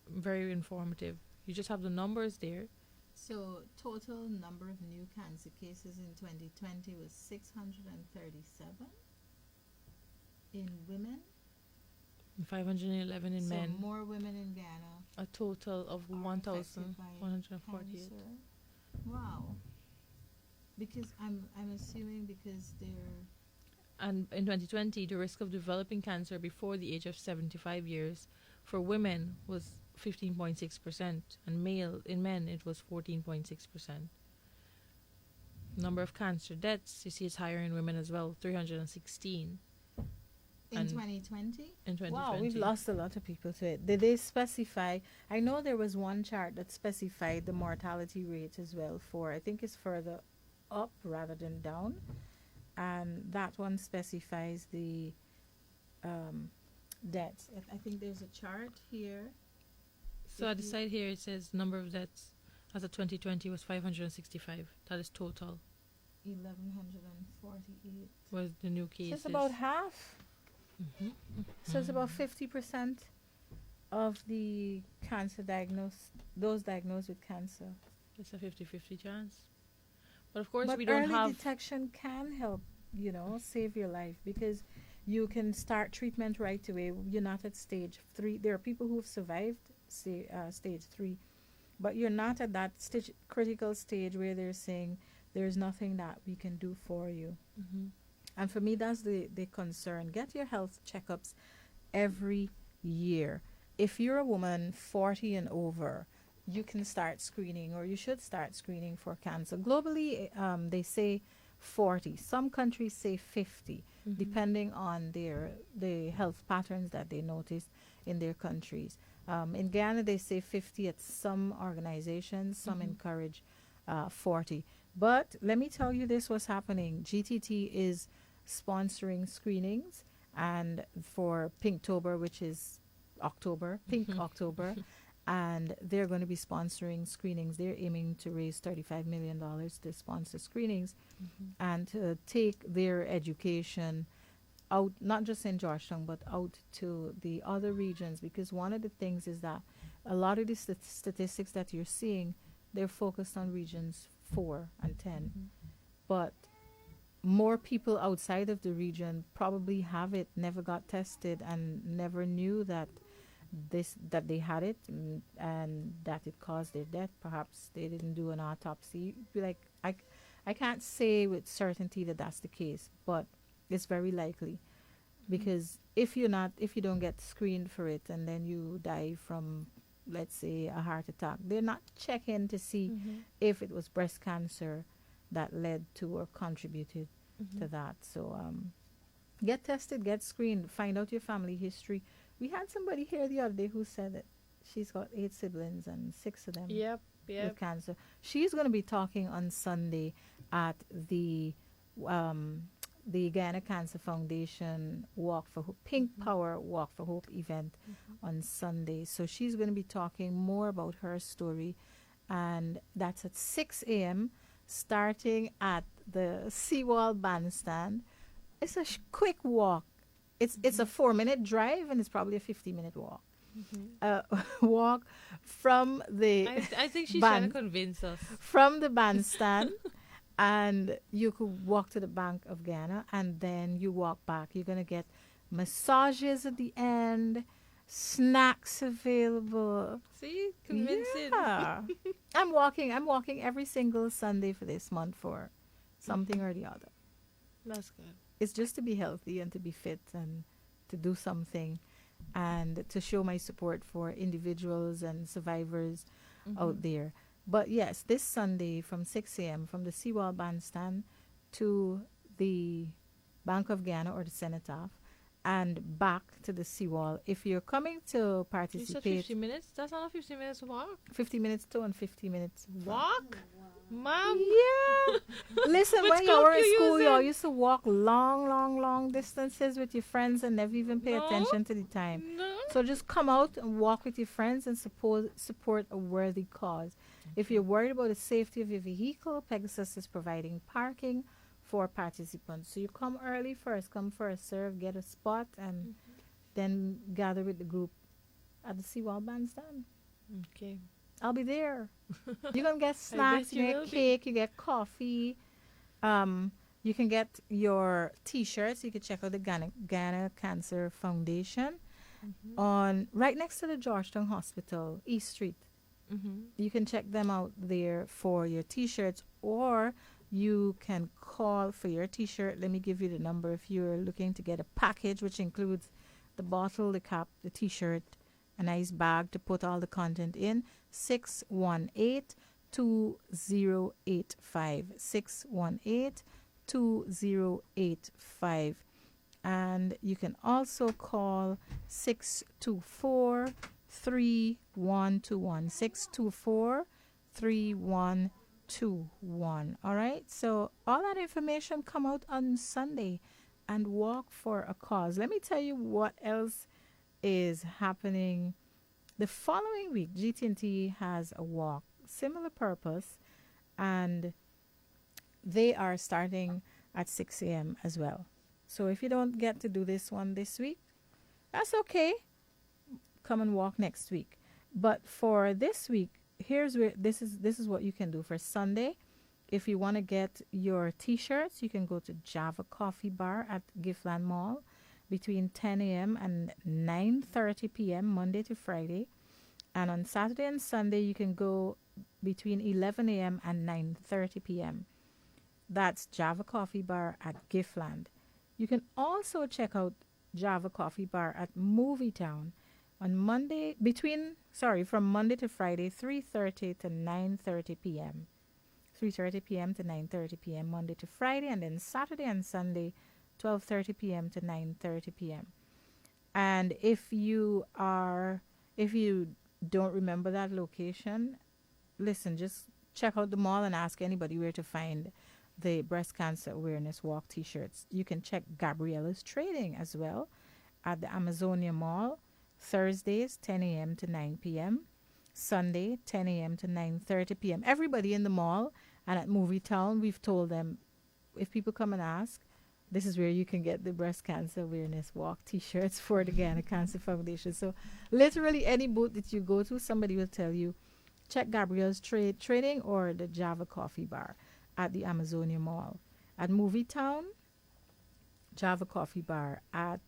very informative. You just have the numbers there. So total number of new cancer cases in 2020 was 637 in women. 511 in so men. More women in Ghana. A total of are 1,148. cancer. Wow. Because I'm assuming because they're. And in 2020, the risk of developing cancer before the age of 75 years for women was 15.6%, and in men it was 14.6%. Number of cancer deaths, you see, it's higher in women as well, 316. In 2020? In 2020. Wow, we've lost a lot of people to it. Did they specify? I know there was one chart that specified the mortality rate as well for, I think it's further up rather than down. And that one specifies the deaths. I think there's a chart here. So at the side here it says number of deaths as of 2020 was 565. That is total. 1,148. Was the new cases. So it's about half. So it's about 50% of the cancer those diagnosed with cancer. It's a 50-50 chance. But of course, but we don't early have detection can help, save your life, because you can start treatment right away. You're not at stage 3. There are people who've survived stage 3, but you're not at that critical stage where they're saying there's nothing that we can do for you. And for me, that's the concern. Get your health checkups every year. If you're a woman 40 and over, you can start screening, or you should start screening for cancer. Globally, they say 40. Some countries say 50, depending on the health patterns that they notice in their countries. In Ghana, they say 50 at some organizations. Some encourage 40. But let me tell you this what's happening. GTT is sponsoring screenings, and for Pinktober, which is October, Pink October, and they're going to be sponsoring screenings. They're aiming to raise $35 million to sponsor screenings and to take their education out, not just in Georgetown, but out to the other regions. Because one of the things is that a lot of the statistics that you're seeing, they're focused on regions 4 and 10. But more people outside of the region probably have it, never got tested, and never knew that they had it, and that it caused their death. Perhaps they didn't do an autopsy. Like, I can't say with certainty that that's the case, but it's very likely, because if you don't get screened for it and then you die from, let's say, a heart attack, they're not checking to see if it was breast cancer that led to or contributed to that. So get tested, get screened, find out your family history. We had somebody here the other day who said that she's got 8 siblings and 6 of them with cancer. She's going to be talking on Sunday at the Guyana Cancer Foundation Walk for Hope, Pink Power Walk for Hope event on Sunday. So she's going to be talking more about her story, and that's at 6 a.m. starting at the Seawall Bandstand. It's a quick walk. It's a 4-minute drive, and it's probably a 50-minute walk. Walk from the I think she's trying to convince us. From the bandstand, and you could walk to the Bank of Guyana, and then you walk back. You're going to get massages at the end, snacks available. See? Convincing. Yeah. I'm walking every single Sunday for this month for something or the other. That's good. It's just to be healthy and to be fit and to do something and to show my support for individuals and survivors out there. But yes, this Sunday from 6 a.m. from the Seawall Bandstand to the Bank of Guyana or the Cenotaph, and back to the Seawall. If you're coming to participate... You said 50 minutes? That's not a 50 minutes walk. 50 minutes to and 50 minutes walk? Mom? Yeah. Listen, when you were in school, you used to walk long distances with your friends and never even pay attention to the time. No. So just come out and walk with your friends and support a worthy cause. If you're worried about the safety of your vehicle, Pegasus is providing parking for participants. So you come early first, come first serve, get a spot, and then gather with the group at the Seawall Bandstand. Okay. I'll be there. You're going to get snacks, you get cake, you get coffee. You can get your T-shirts. You can check out the Guyana Cancer Foundation on right next to the Georgetown Hospital, East Street. You can check them out there for your T-shirts, or you can call for your T-shirt. Let me give you the number if you're looking to get a package, which includes the bottle, the cap, the T-shirt, a nice bag to put all the content in. 618-2085. 618-2085. And you can also call 624-3121. 624-3121. All right? So all that information come out on Sunday and walk for a cause. Let me tell you what else is happening. The following week, GT&T has a walk, similar purpose, and they are starting at 6 a.m. as well. So if you don't get to do this one this week, that's okay. Come and walk next week. But for this week, here's where this is what you can do for Sunday. If you want to get your T-shirts, you can go to Java Coffee Bar at Giftland Mall between 10 a.m. and 9:30 p.m. Monday to Friday. And on Saturday and Sunday, you can go between 11 a.m. and 9:30 p.m. That's Java Coffee Bar at Giftland. You can also check out Java Coffee Bar at Movietown on from Monday to Friday, 3:30 to 9:30 p.m. 3:30 p.m. to 9:30 p.m. Monday to Friday, and then Saturday and Sunday, 12:30 p.m. to 9:30 p.m. And if you don't remember that location, listen, just check out the mall and ask anybody where to find the Breast Cancer Awareness Walk t-shirts. You can check Gabriella's Trading as well at the Amazonia Mall, Thursdays 10 a.m. to 9 p.m., Sunday 10 a.m. to 9:30 p.m. Everybody in the mall and at Movie Town, we've told them, if people come and ask, this is where you can get the Breast Cancer Awareness Walk t-shirts for the Guyana Cancer Foundation. So literally any booth that you go to, somebody will tell you, check Gabrielle's Trading or the Java Coffee Bar at the Amazonia Mall. At Movie Town, Java Coffee Bar. At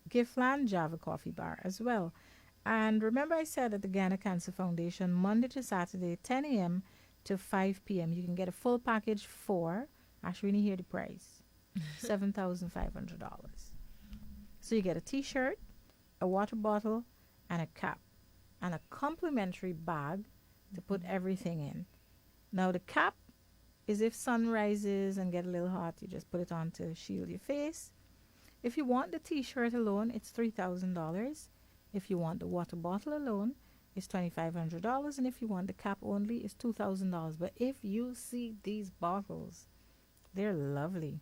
Giftland, Java Coffee Bar as well. And remember I said at the Guyana Cancer Foundation, Monday to Saturday, 10 a.m. to 5 p.m. You can get a full package for, actually, when you hear the price, $7,500. So you get a t-shirt, a water bottle, and a cap, and a complimentary bag to put everything in. Now the cap is if sun rises and get a little hot, you just put it on to shield your face. If you want the t-shirt alone, it's $3,000. If you want the water bottle alone, it's $2,500. And if you want the cap only, it's $2,000. But if you see these bottles, they're lovely.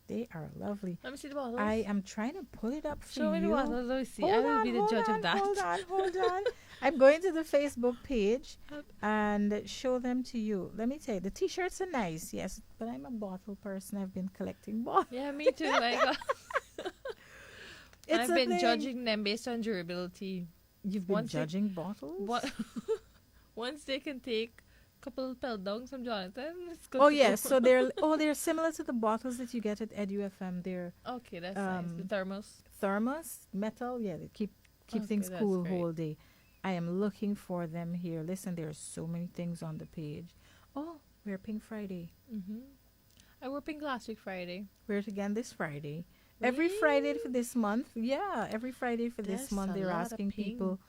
They are lovely. Let me see the bottles. I am trying to pull it up for Show me the you. bottles. Let me see. Hold I will on, be the hold judge on, of that. Hold on. I'm going to the Facebook page and show them to you. Let me tell you, the t-shirts are nice, yes, but I'm a bottle person. I've been collecting bottles. Yeah, me too. And I've been judging them based on durability. You've been judging bottles? Once they can take a couple of pell-downs from Jonathan, it's good. Oh, yes. So they're similar to the bottles that you get at EduFM. They're okay, that's nice. The thermos, metal. Yeah, they keep things cool whole day. I am looking for them here. Listen, there are so many things on the page. Oh, we're Pink Friday. I wore pink last week Friday. Wear it again this Friday. Every Friday for this month. Yeah, every Friday for this month they're asking people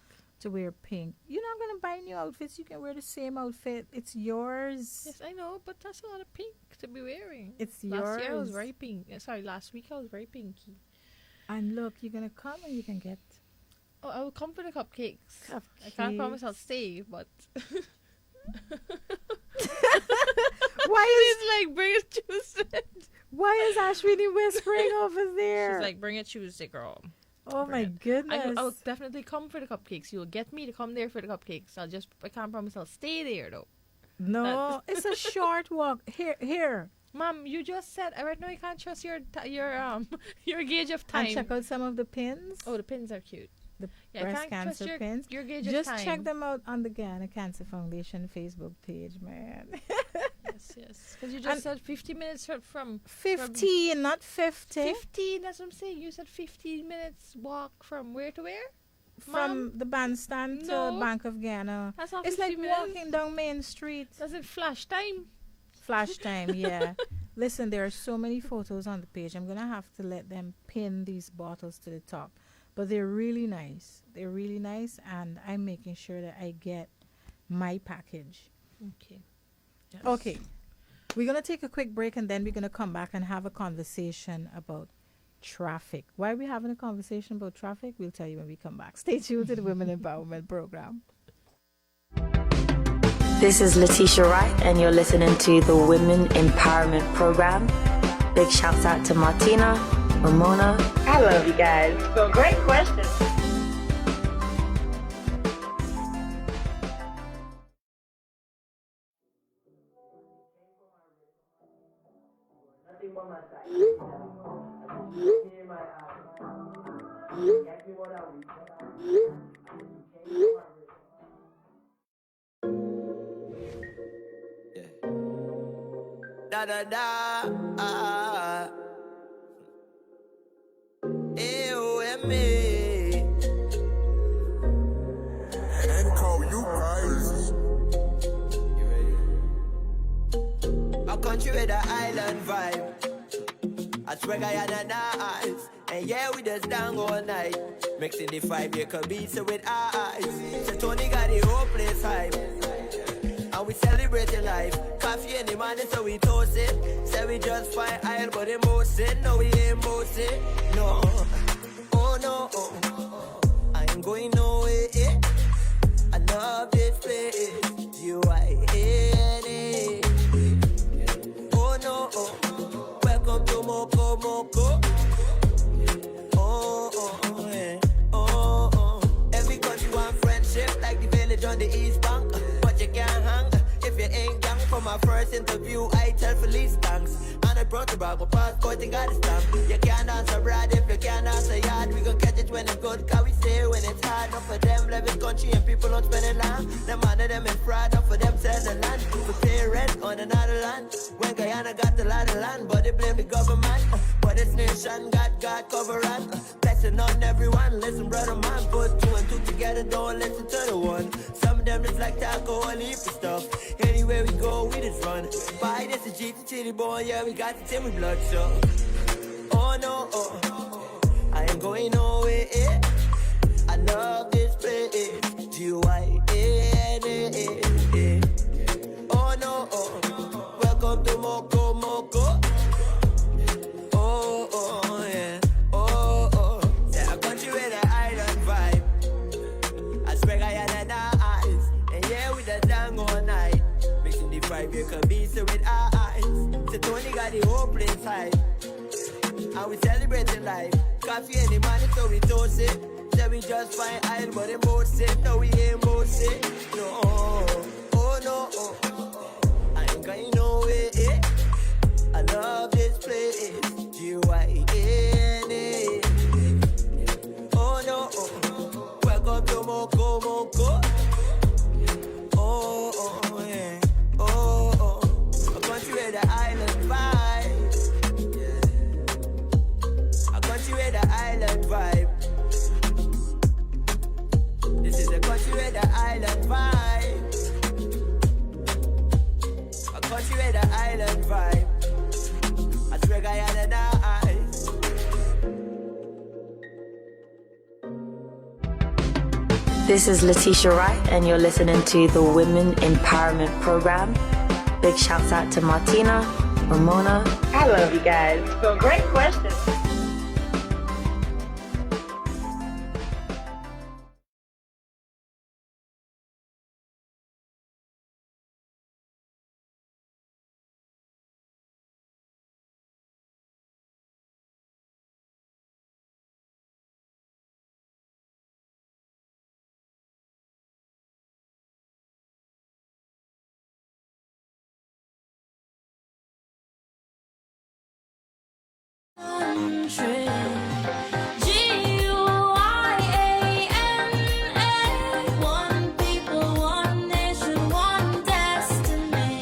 to wear pink. You're not going to buy new outfits. You can wear the same outfit. It's yours. Yes, I know, but that's a lot of pink to be wearing. It's yours. Last year I was very pink. Sorry, last week I was very pinky. And look, you're going to come and you can get... Oh, I will come for the cupcakes. I can't promise I'll stay, but... Why is like, bring it Tuesday? Why is Ashwini whispering over there? She's like, bring it Tuesday, girl. Oh my goodness. I'll definitely come for the cupcakes. You'll get me to come there for the cupcakes. I can't promise I'll stay there though. No, it's a short walk. Here. Mom, you just said right now you can't trust your gauge of time. And check out some of the pins. Oh, the pins are cute. The breast cancer pins. Your gauge just of time. check them out on the Guyana Cancer Foundation Facebook page, man. Yes. Because you just said 50 minutes from 15, not 50. 15, that's what I'm saying. You said 15 minutes walk from where to where? From the bandstand to Bank of Guyana. That's not it's 50 like minutes. walking down Main Street. Does it flash time? Flash time, yeah. Listen, there are so many photos on the page. I'm going to have to let them pin these bottles to the top. But they're really nice. They're really nice, and I'm making sure that I get my package. Okay. Yes. Okay. We're going to take a quick break, and then we're going to come back and have a conversation about traffic. Why are we having a conversation about traffic? We'll tell you when we come back. Stay tuned to the Women Empowerment Program. This is Letitia Wright, and you're listening to the Women Empowerment Program. Big shouts out to Martina, Ramona. I love you guys. So great question. Da da da. A-O-M-A. And call you guys. You ready? A country with an island vibe. I swear Guyana nice. And yeah, we just down all night. Mixing the 5-year beats with eyes. So Tony got the whole place hype. And we celebrating life. Coffee in the morning, so we toast it. Say we just fine aisle, but they most it. No, we ain't most it. No. Oh no. I ain't going nowhere. I love this place. You are here. from my first interview, I tell Felice thanks. And I brought the bag, my passport and got a stamp. You can't dance abroad if you can't dance a yard. We gon' catch it when it's good, cause we stay when it's hard. Not for them, live in country and people don't spend it long. Them under them in fraud, not for them sell the land. For pay rent on another land. When Guyana got a lot of land, but they blame the government. But this nation got God covered. Blessing on everyone, listen brother man. Put two and two together, don't listen to the one. Some of them just like to alcohol, leave for stuff. Anywhere we go, we just run. Buy this a G to Chitty boy, yeah, we got the team with blood, so. Oh no, I ain't going nowhere. I love this place. G-Y-A-N-A. Oh no, welcome to Moko Moko. Oh yeah, oh. Yeah, I got you with the island vibe. I swear Guyana eyes, and yeah, with the dang all night. Mixing the vibe, you can be so with our eyes. So Tony got the whole place high. And we celebrating life. Coffee any money, so we toast it. Say we just find aisle, but them both say no, we ain't both say no. Oh no, I ain't going nowhere. I love this place. G-Y-N-A. Oh no, welcome to Moko Moko. Oh yeah, oh. A country with the island vibe. Country with the island vibe. This is a country with the island vibe. A country with the island vibe. I swear Guyana eyes. This is Letitia Wright, and you're listening to the Women Empowerment Program. Big shouts out to Martina, Ramona. I love you guys. So great question. One people, one nation, one destiny.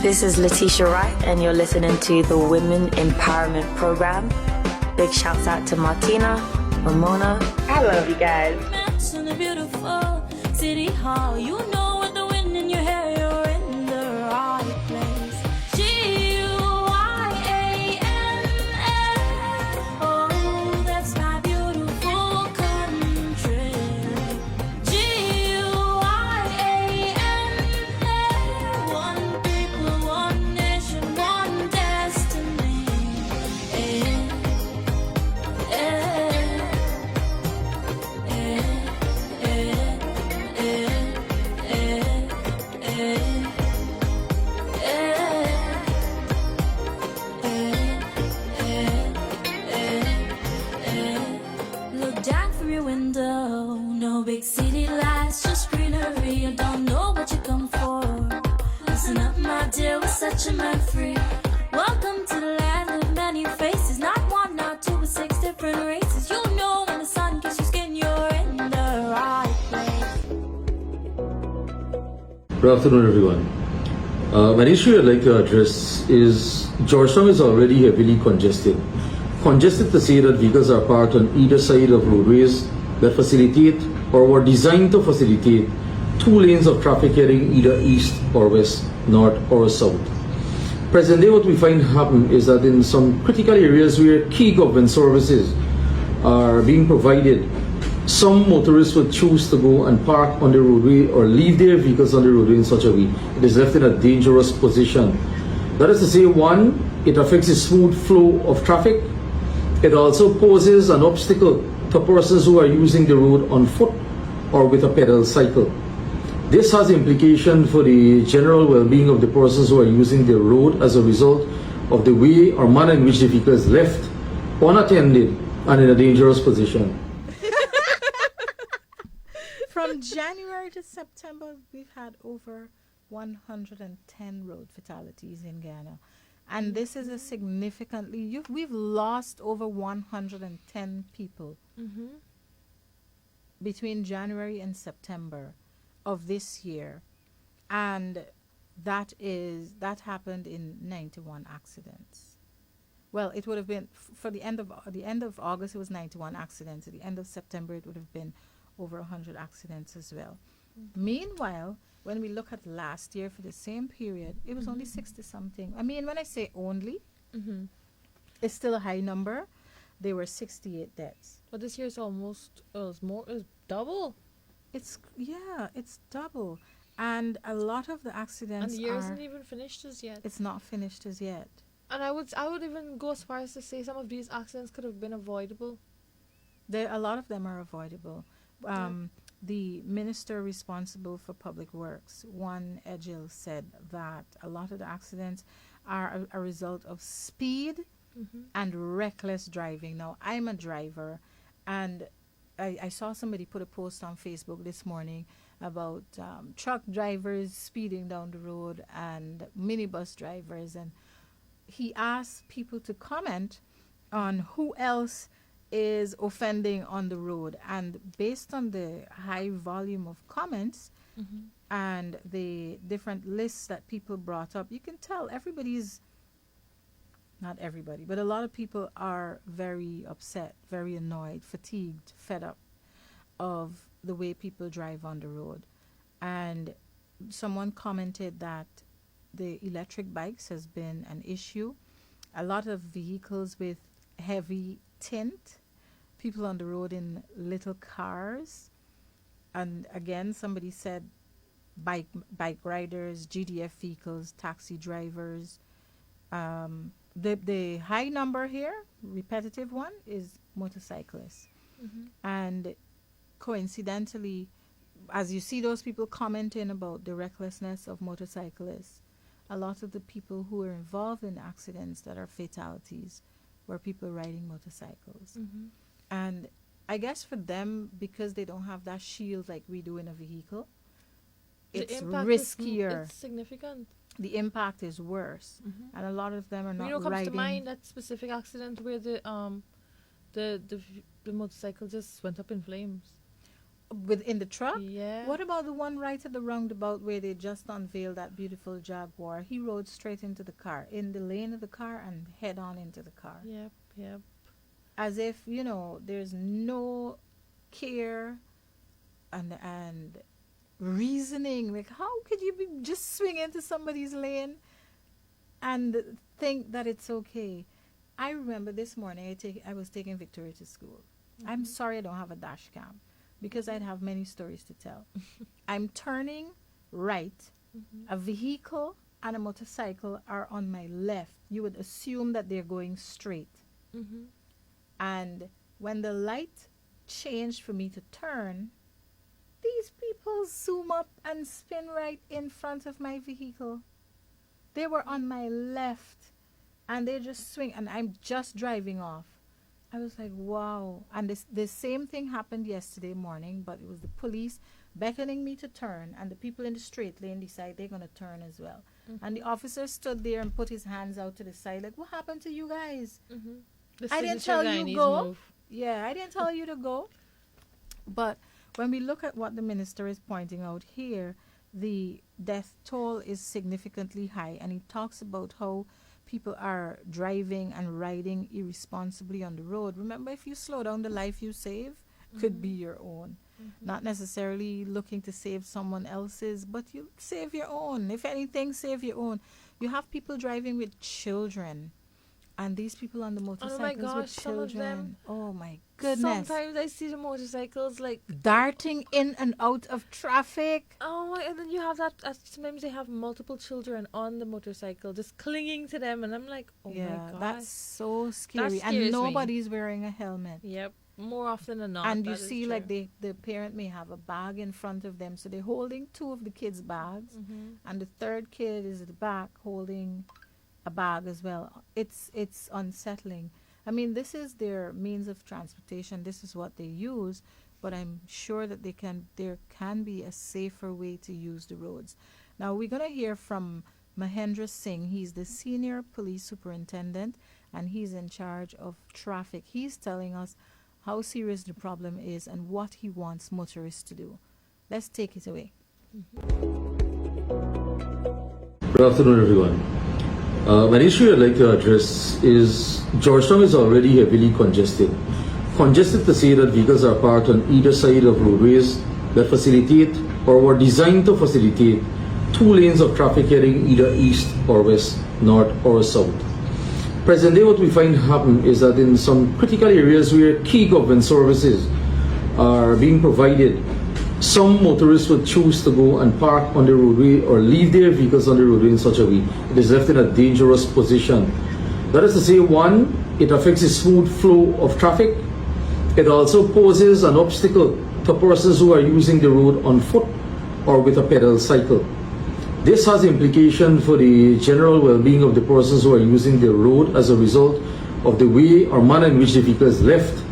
This is Letitia Wright, and you're listening to the Women Empowerment Program. Big shouts out to Martina, Ramona. I love you guys. In a beautiful city hall, you know with the wind in your hair, you're in the right place. G-U-Y-A-N-A. Oh, that's my beautiful country. G-U-Y-A-N-A. One people, one nation, one destiny. Look down from your window, no big city lights, just greenery. You don't know what you come for. Listen up, my dear, we're such a man free. Welcome to the land of many faces, not one, not two, but 6 different races. You know when the sun kisses your skin, you're in the right place. Good afternoon, everyone. An issue I'd like to address is Georgetown is already heavily congested. Congested to say that vehicles are parked on either side of roadways that facilitate or were designed to facilitate 2 lanes of traffic heading either east or west, north or south. Presently, what we find happen is that in some critical areas where key government services are being provided, some motorists would choose to go and park on the roadway or leave their vehicles on the roadway in such a way it is left in a dangerous position. That is to say, one, It affects the smooth flow of traffic. It also poses an obstacle to persons who are using the road on foot or with a pedal cycle. This has implication for the general well-being of the persons who are using the road as a result of the way or manner in which the vehicle is left unattended and in a dangerous position. From January to September, we've had over 110 road fatalities in Ghana. And this is a significantly, we've lost over 110 people between January and September of this year. And that happened in 91 accidents. Well, it would have been, for the end of August, it was 91 accidents. At the end of September, it would have been over 100 accidents as well. Meanwhile, when we look at last year for the same period, it was only 60-something. I mean, when I say only, it's still a high number. There were 68 deaths. But this year is almost it's double. It's double. And a lot of the accidents And the year isn't even finished as yet. It's not finished as yet. And I would even go as far as to say some of these accidents could have been avoidable. A lot of them are avoidable. The minister responsible for public works, Juan Edgil, said that a lot of the accidents are a result of speed and reckless driving. Now, I'm a driver, and I saw somebody put a post on Facebook this morning about truck drivers speeding down the road and minibus drivers, and he asked people to comment on who else is offending on the road. And based on the high volume of comments and the different lists that people brought up, you can tell not everybody, but a lot of people are very upset, very annoyed, fatigued, fed up of the way people drive on the road. And someone commented that the electric bikes has been an issue. A lot of vehicles with heavy tint, people on the road in little cars. And again, somebody said bike riders, GDF vehicles, taxi drivers. The high number here, repetitive one, is motorcyclists. And coincidentally, as you see those people commenting about the recklessness of motorcyclists, a lot of the people who are involved in accidents that are fatalities were people riding motorcycles. And I guess for them, because they don't have that shield like we do in a vehicle, it's riskier. It's significant. The impact is worse. And a lot of them are not riding. Comes to mind that specific accident where the motorcycle just went up in flames. Within the truck? Yeah. What about the one right at the roundabout where they just unveiled that beautiful Jaguar? He rode straight into the car, in the lane of the car, and head on into the car. Yep. As if, there's no care and reasoning. Like, how could you just swing into somebody's lane and think that it's okay? I remember this morning I was taking Victoria to school. I'm sorry I don't have a dash cam, because I'd have many stories to tell. I'm turning right. A vehicle and a motorcycle are on my left. You would assume that they're going straight. And when the light changed for me to turn, these people zoom up and spin right in front of my vehicle. They were on my left, and they just swing, and I'm just driving off. I was like, wow. And the same thing happened yesterday morning, but it was the police beckoning me to turn, and the people in the straight lane decide they're going to turn as well. And the officer stood there and put his hands out to the side, like, what happened to you guys? I didn't tell you go. Yeah, I didn't tell you to go. But when we look at what the minister is pointing out here, the death toll is significantly high, and he talks about how people are driving and riding irresponsibly on the road. Remember, if you slow down, the life you save could be your own. Not necessarily looking to save someone else's, but you save your own. If anything, save your own. You have people driving with children And these people on the motorcycles gosh, with some of children. them. Oh my goodness. Sometimes I see the motorcycles like Darting in and out of traffic. oh, and then you have that. Sometimes they have multiple children on the motorcycle, just clinging to them, and I'm like, oh my Yeah, god, that's so scary. scares And me. nobody's wearing a helmet. Yep, more often than not. And you that is see, true. like, the parent may have a bag in front of them. So they're holding two of the kids' bags. And the third kid is at the back holding a bag as well. It's unsettling. I mean, this is their means of transportation. This is what they use. But I'm sure that there can be a safer way to use the roads. Now, we're going to hear from Mahendra Singh. He's the senior police superintendent, and he's in charge of traffic. He's telling us how serious the problem is and what he wants motorists to do. Let's take it away. Good afternoon, everyone. An issue I'd like to address is Georgetown is already heavily congested. Congested to say that vehicles are parked on either side of roadways that facilitate or were designed to facilitate two lanes of traffic heading either east or west, north or south. Present day, what we find happen is that in some critical areas where key government services are being provided, some motorists would choose to go and park on the roadway or leave their vehicles on the roadway in such a way it is left in a dangerous position. That is to say, one, it affects the smooth flow of traffic. It also poses an obstacle to persons who are using the road on foot or with a pedal cycle. This has implication for the general well-being of the persons who are using the road as a result of the way or manner in which the vehicle is left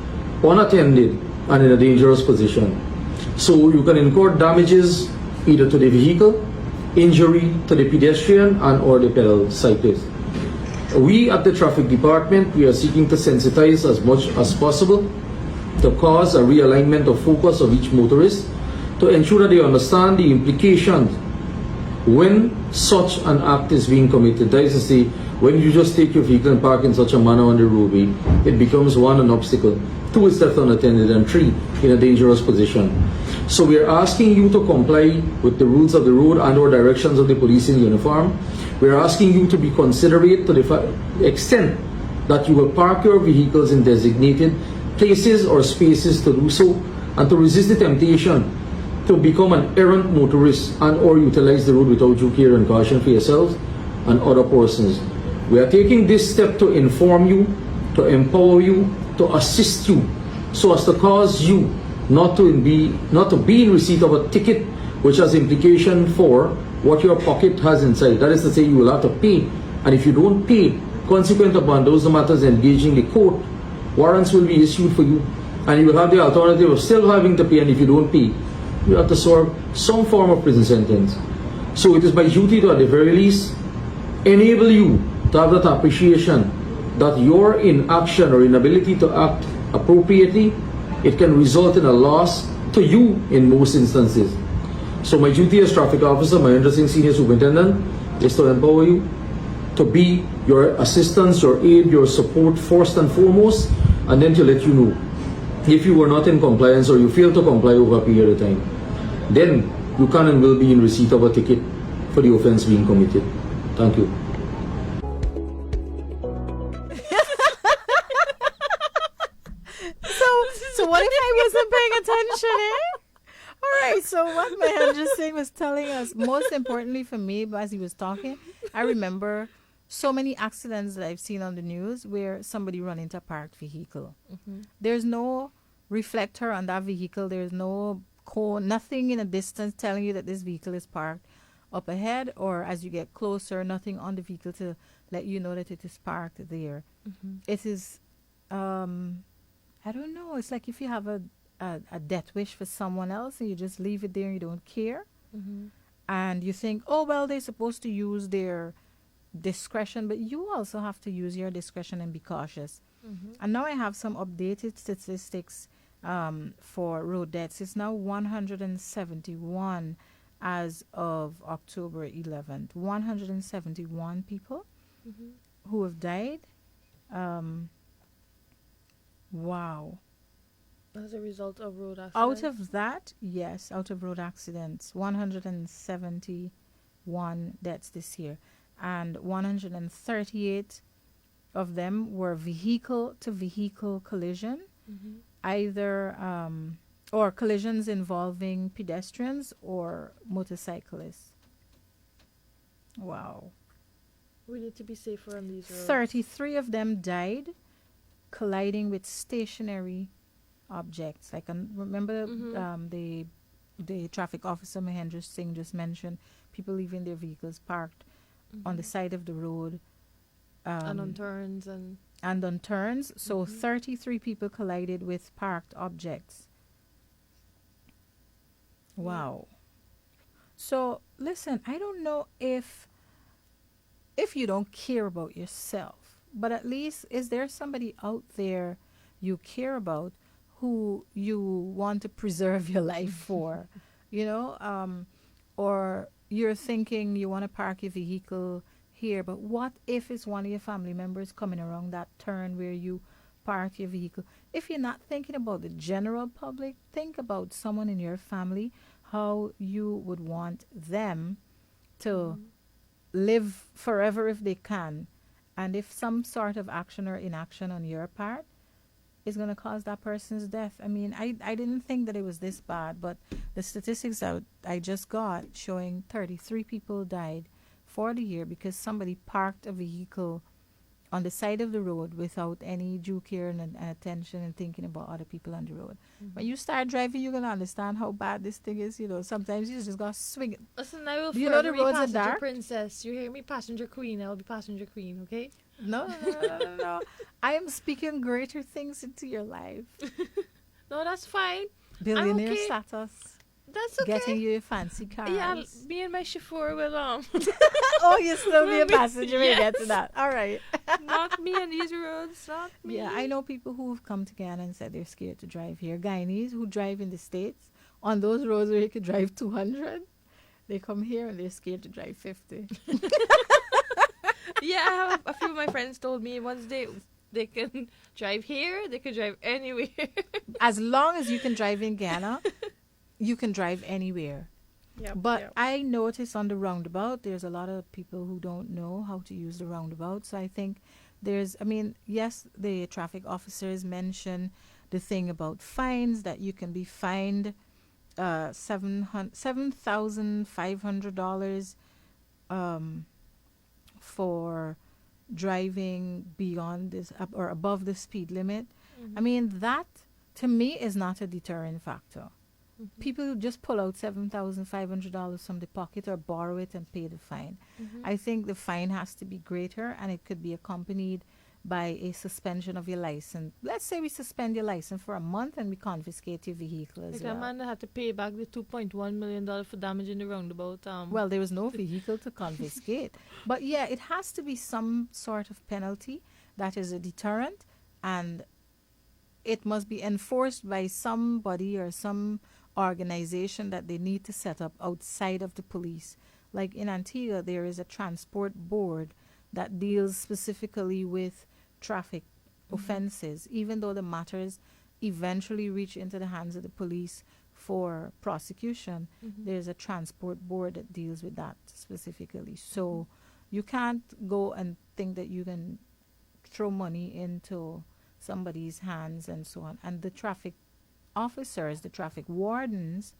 unattended and in a dangerous position. So you can incur damages either to the vehicle, injury to the pedestrian and or the pedal cyclist. We at the traffic department, we are seeking to sensitize as much as possible to cause a realignment of focus of each motorist to ensure that they understand the implications when such an act is being committed. That is to say, when you just take your vehicle and park in such a manner on the roadway, it becomes one, an obstacle, two, it's left unattended, and three, in a dangerous position. So we are asking you to comply with the rules of the road and or directions of the police in uniform. We are asking you to be considerate to the extent that you will park your vehicles in designated places or spaces to do so, and to resist the temptation to become an errant motorist and or utilize the road without due care and caution for yourselves and other persons. We are taking this step to inform you, to empower you, to assist you, so as to cause you not to be in receipt of a ticket which has implication for what your pocket has inside. That is to say, you will have to pay, and if you don't pay, consequent upon those matters engaging the court, warrants will be issued for you, and you will have the alternative of still having to pay, and if you don't pay, you have to serve some form of prison sentence. So it is my duty to, at the very least, enable you to have that appreciation that your inaction or inability to act appropriately, it can result in a loss to you in most instances. So my duty as traffic officer, my Singh senior superintendent, is to empower you, to be your assistance, your aid, your support first and foremost, and then to let you know if you were not in compliance or you failed to comply over a period of time, then you can and will be in receipt of a ticket for the offense being committed. Thank you. So what if I wasn't paying attention, eh? All right, so what Mahendra Singh was telling us, most importantly for me, as he was talking, I remember so many accidents that I've seen on the news where somebody run into a parked vehicle. There's no reflector on that vehicle. There's no cone, nothing in a distance telling you that this vehicle is parked up ahead, or as you get closer, nothing on the vehicle to let you know that it is parked there. It is, I don't know, it's like if you have a death wish for someone else and you just leave it there and you don't care. And you think, oh, well, they're supposed to use their discretion, but you also have to use your discretion and be cautious. And now I have some updated statistics for road deaths. It's now 171 as of October 11th. 171 people who have died. Wow. As a result of road accidents? Out of that, yes, out of road accidents, 171 deaths this year. And 138 of them were vehicle to vehicle collision, either or collisions involving pedestrians or motorcyclists. Wow. We need to be safer on these roads. 33 of them died colliding with stationary objects. Like, remember the traffic officer Mahendra Singh just mentioned people leaving their vehicles parked on the side of the road. And on turns and on turns. So 33 people collided with parked objects. Wow. So listen, I don't know if you don't care about yourself, but at least is there somebody out there you care about who you want to preserve your life for, you know, or you're thinking you want to park your vehicle here, but what if it's one of your family members coming around that turn where you park your vehicle? If you're not thinking about the general public, think about someone in your family, how you would want them to live forever if they can, and if some sort of action or inaction on your part is going to cause that person's death. I mean, I didn't think that it was this bad, but the statistics that I just got showing 33 people died for the year because somebody parked a vehicle on the side of the road without any due care and attention and thinking about other people on the road. When you start driving, you're going to understand how bad this thing is. You know, sometimes you just got to swing it. Listen, I will Do you know the forever be roads are passenger dark? princess. You hear me? Passenger queen. I will be passenger queen, okay? No. I am speaking greater things into your life. No, that's fine. Billionaire okay. status. That's okay. Getting you a fancy car. Yeah, me and my chauffeur will Oh, you still be a passenger when you get to Yes. that. All right. Not me on these roads. Not me. Yeah, I know people who've come to Ghana and said they're scared to drive here. Guyanese who drive in the States on those roads where you could drive 200, they come here and they're scared to drive 50. Yeah, I have a few of my friends told me once they can drive here, they can drive anywhere. As long as you can drive in Ghana, you can drive anywhere. But I notice on the roundabout, there's a lot of people who don't know how to use the roundabout. So I think yes, the traffic officers mention the thing about fines, that you can be fined $7,500 for driving beyond this or above the speed limit. I mean, that to me is not a deterrent factor. People who just pull out $7,500 from the pocket or borrow it and pay the fine. I think the fine has to be greater, and it could be accompanied by a suspension of your license. Let's say we suspend your license for a month and we confiscate your vehicle as Like well. a man that had to pay back the $2.1 million for damage in the roundabout. Well, there was no vehicle to confiscate. But yeah, it has to be some sort of penalty that is a deterrent, and it must be enforced by somebody or some organization that they need to set up outside of the police. Like in Antigua, there is a transport board that deals specifically with traffic offenses, even though the matters eventually reach into the hands of the police for prosecution. There's a transport board that deals with that specifically. So you can't go and think that you can throw money into somebody's hands and so on. And the traffic officers, the traffic wardens,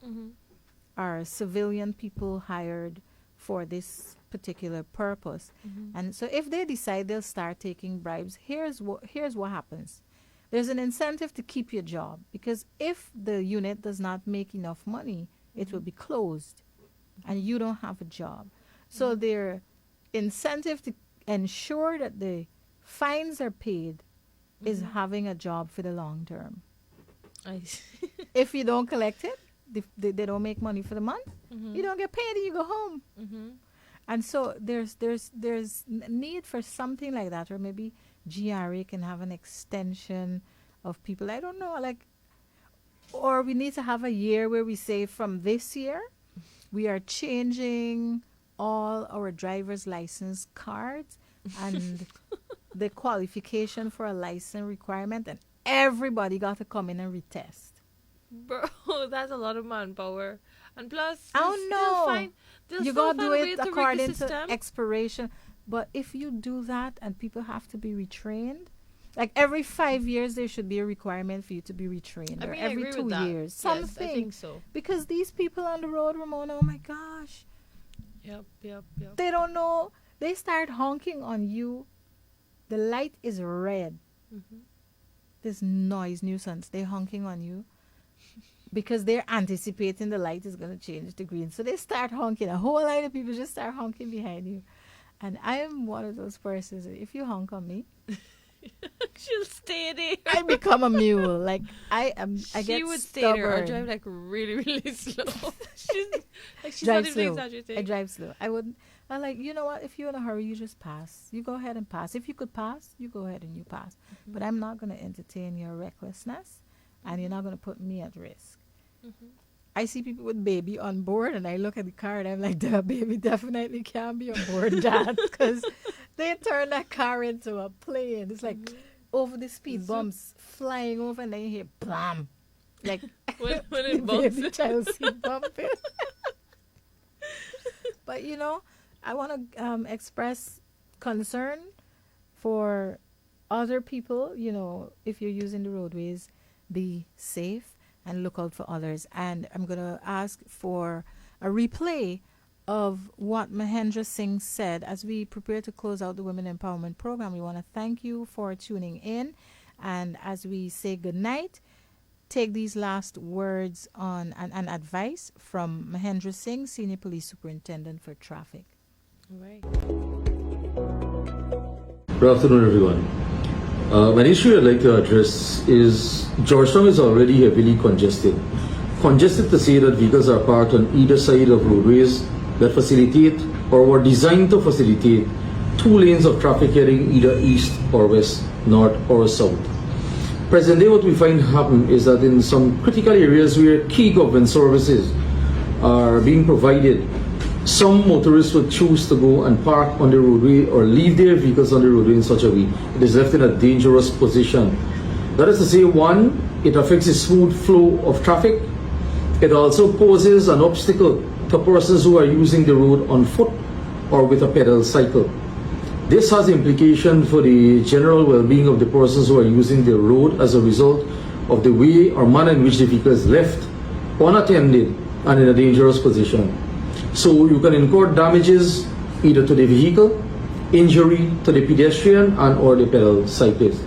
are civilian people hired for this particular purpose. And so if they decide they'll start taking bribes, here's what happens. There's an incentive to keep your job, because if the unit does not make enough money, it will be closed and you don't have a job. So their incentive to ensure that the fines are paid is having a job for the long term. If you don't collect it, they don't make money for the month, you don't get paid and you go home. And so there's need for something like that, or maybe GRA can have an extension of people. I don't know, like, or we need to have a year where we say from this year we are changing all our driver's license cards and the qualification for a license requirement, and everybody got to come in and retest. Bro, that's a lot of manpower. And plus, Oh no! You gotta do it according to system. expiration. But if you do that and people have to be retrained, like every 5 years there should be a requirement for you to be retrained. I Or mean, I every agree 2 with that. years. Yes, Something. I think so. Because these people on the road, Ramona, oh my gosh. Yep. They don't know. They start honking on you. The light is red. This noise nuisance. They're honking on you because they're anticipating the light is going to change to green. So they start honking. A whole lot of people just start honking behind you. And I am one of those persons. If you honk on me, she'll stay there. I become a mule. Like I get She would stay stubborn. there or drive like really, really slow. she's Drive not even slow. exaggerating. I drive slow. I wouldn't. I like, you know what? If you're in a hurry, you just pass. You go ahead and pass. If you could pass, you go ahead and you pass. But I'm not going to entertain your recklessness, and you're not going to put me at risk. I see people with baby on board, and I look at the car, and I'm like, the baby definitely can't be on board that, because they turn that car into a plane. It's like over the speed bumps, flying over, and then you hear blam. Like when the it bumps. baby child seat bumping. But, you know, I want to express concern for other people. You know, if you're using the roadways, be safe and look out for others. And I'm going to ask for a replay of what Mahendra Singh said as we prepare to close out the Women Empowerment Program. We want to thank you for tuning in. And as we say goodnight, take these last words on and advice from Mahendra Singh, Senior Police Superintendent for Traffic. All right. Good afternoon, everyone. An issue I'd like to address is Georgetown is already heavily congested. Congested to say that vehicles are parked on either side of roadways that facilitate or were designed to facilitate 2 lanes of traffic heading either east or west, north or south. Present day, what we find happen is that in some critical areas where key government services are being provided, some motorists would choose to go and park on the roadway or leave their vehicles on the roadway in such a way it is left in a dangerous position. That is to say, one, it affects the smooth flow of traffic. It also poses an obstacle to persons who are using the road on foot or with a pedal cycle. This has implication for the general well-being of the persons who are using the road as a result of the way or manner in which the vehicle is left unattended and in a dangerous position. So you can incur damages either to the vehicle, injury to the pedestrian and or the pedal cyclist.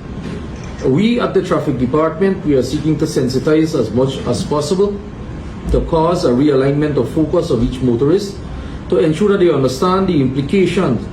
We at the traffic department, we are seeking to sensitize as much as possible to cause a realignment of focus of each motorist to ensure that they understand the implications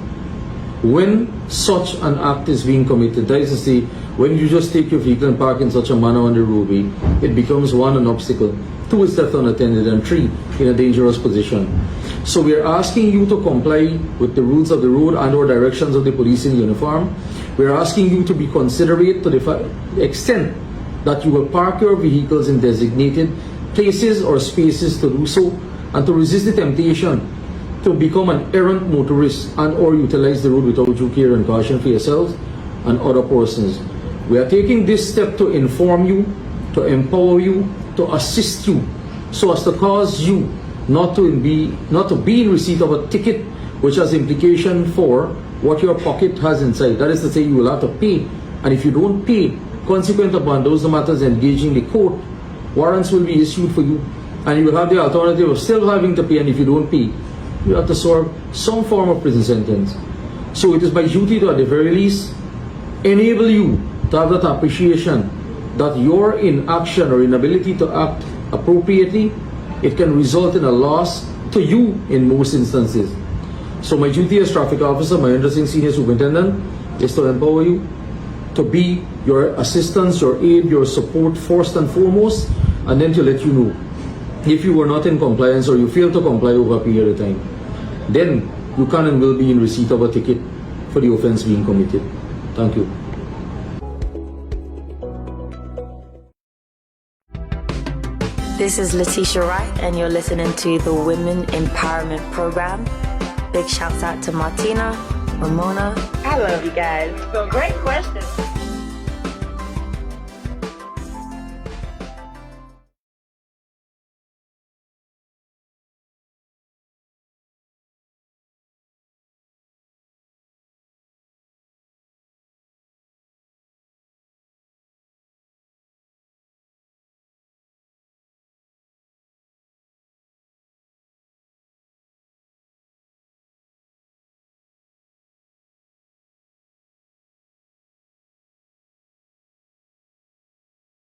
when such an act is being committed. That is to say, when you just take your vehicle and park in such a manner on the roadway, it becomes 1, an obstacle, 2, it's left unattended, and 3, in a dangerous position. So we are asking you to comply with the rules of the road and or directions of the police in uniform. We are asking you to be considerate to the extent that you will park your vehicles in designated places or spaces to do so, and to resist the temptation to become an errant motorist and or utilize the road without due care and caution for yourselves and other persons. We are taking this step to inform you, to empower you, to assist you, so as to cause you not to be in receipt of a ticket which has implication for what your pocket has inside. That is to say, you will have to pay, and if you don't pay, consequent upon those matters engaging the court, warrants will be issued for you, and you will have the alternative of still having to pay, and if you don't pay, you have to serve some form of prison sentence. So it is my duty to, at the very least, enable you to have that appreciation that your inaction or inability to act appropriately, it can result in a loss to you in most instances. So my duty as traffic officer, Mahendra Singh Senior Superintendent, is to empower you, to be your assistance, your aid, your support first and foremost, and then to let you know if you were not in compliance or you failed to comply over a period of time, then you can and will be in receipt of a ticket for the offense being committed. Thank you. This is Letitia Wright, and you're listening to the Women Empowerment Program. Big shouts out to Martina, Ramona. I love you guys. So great questions.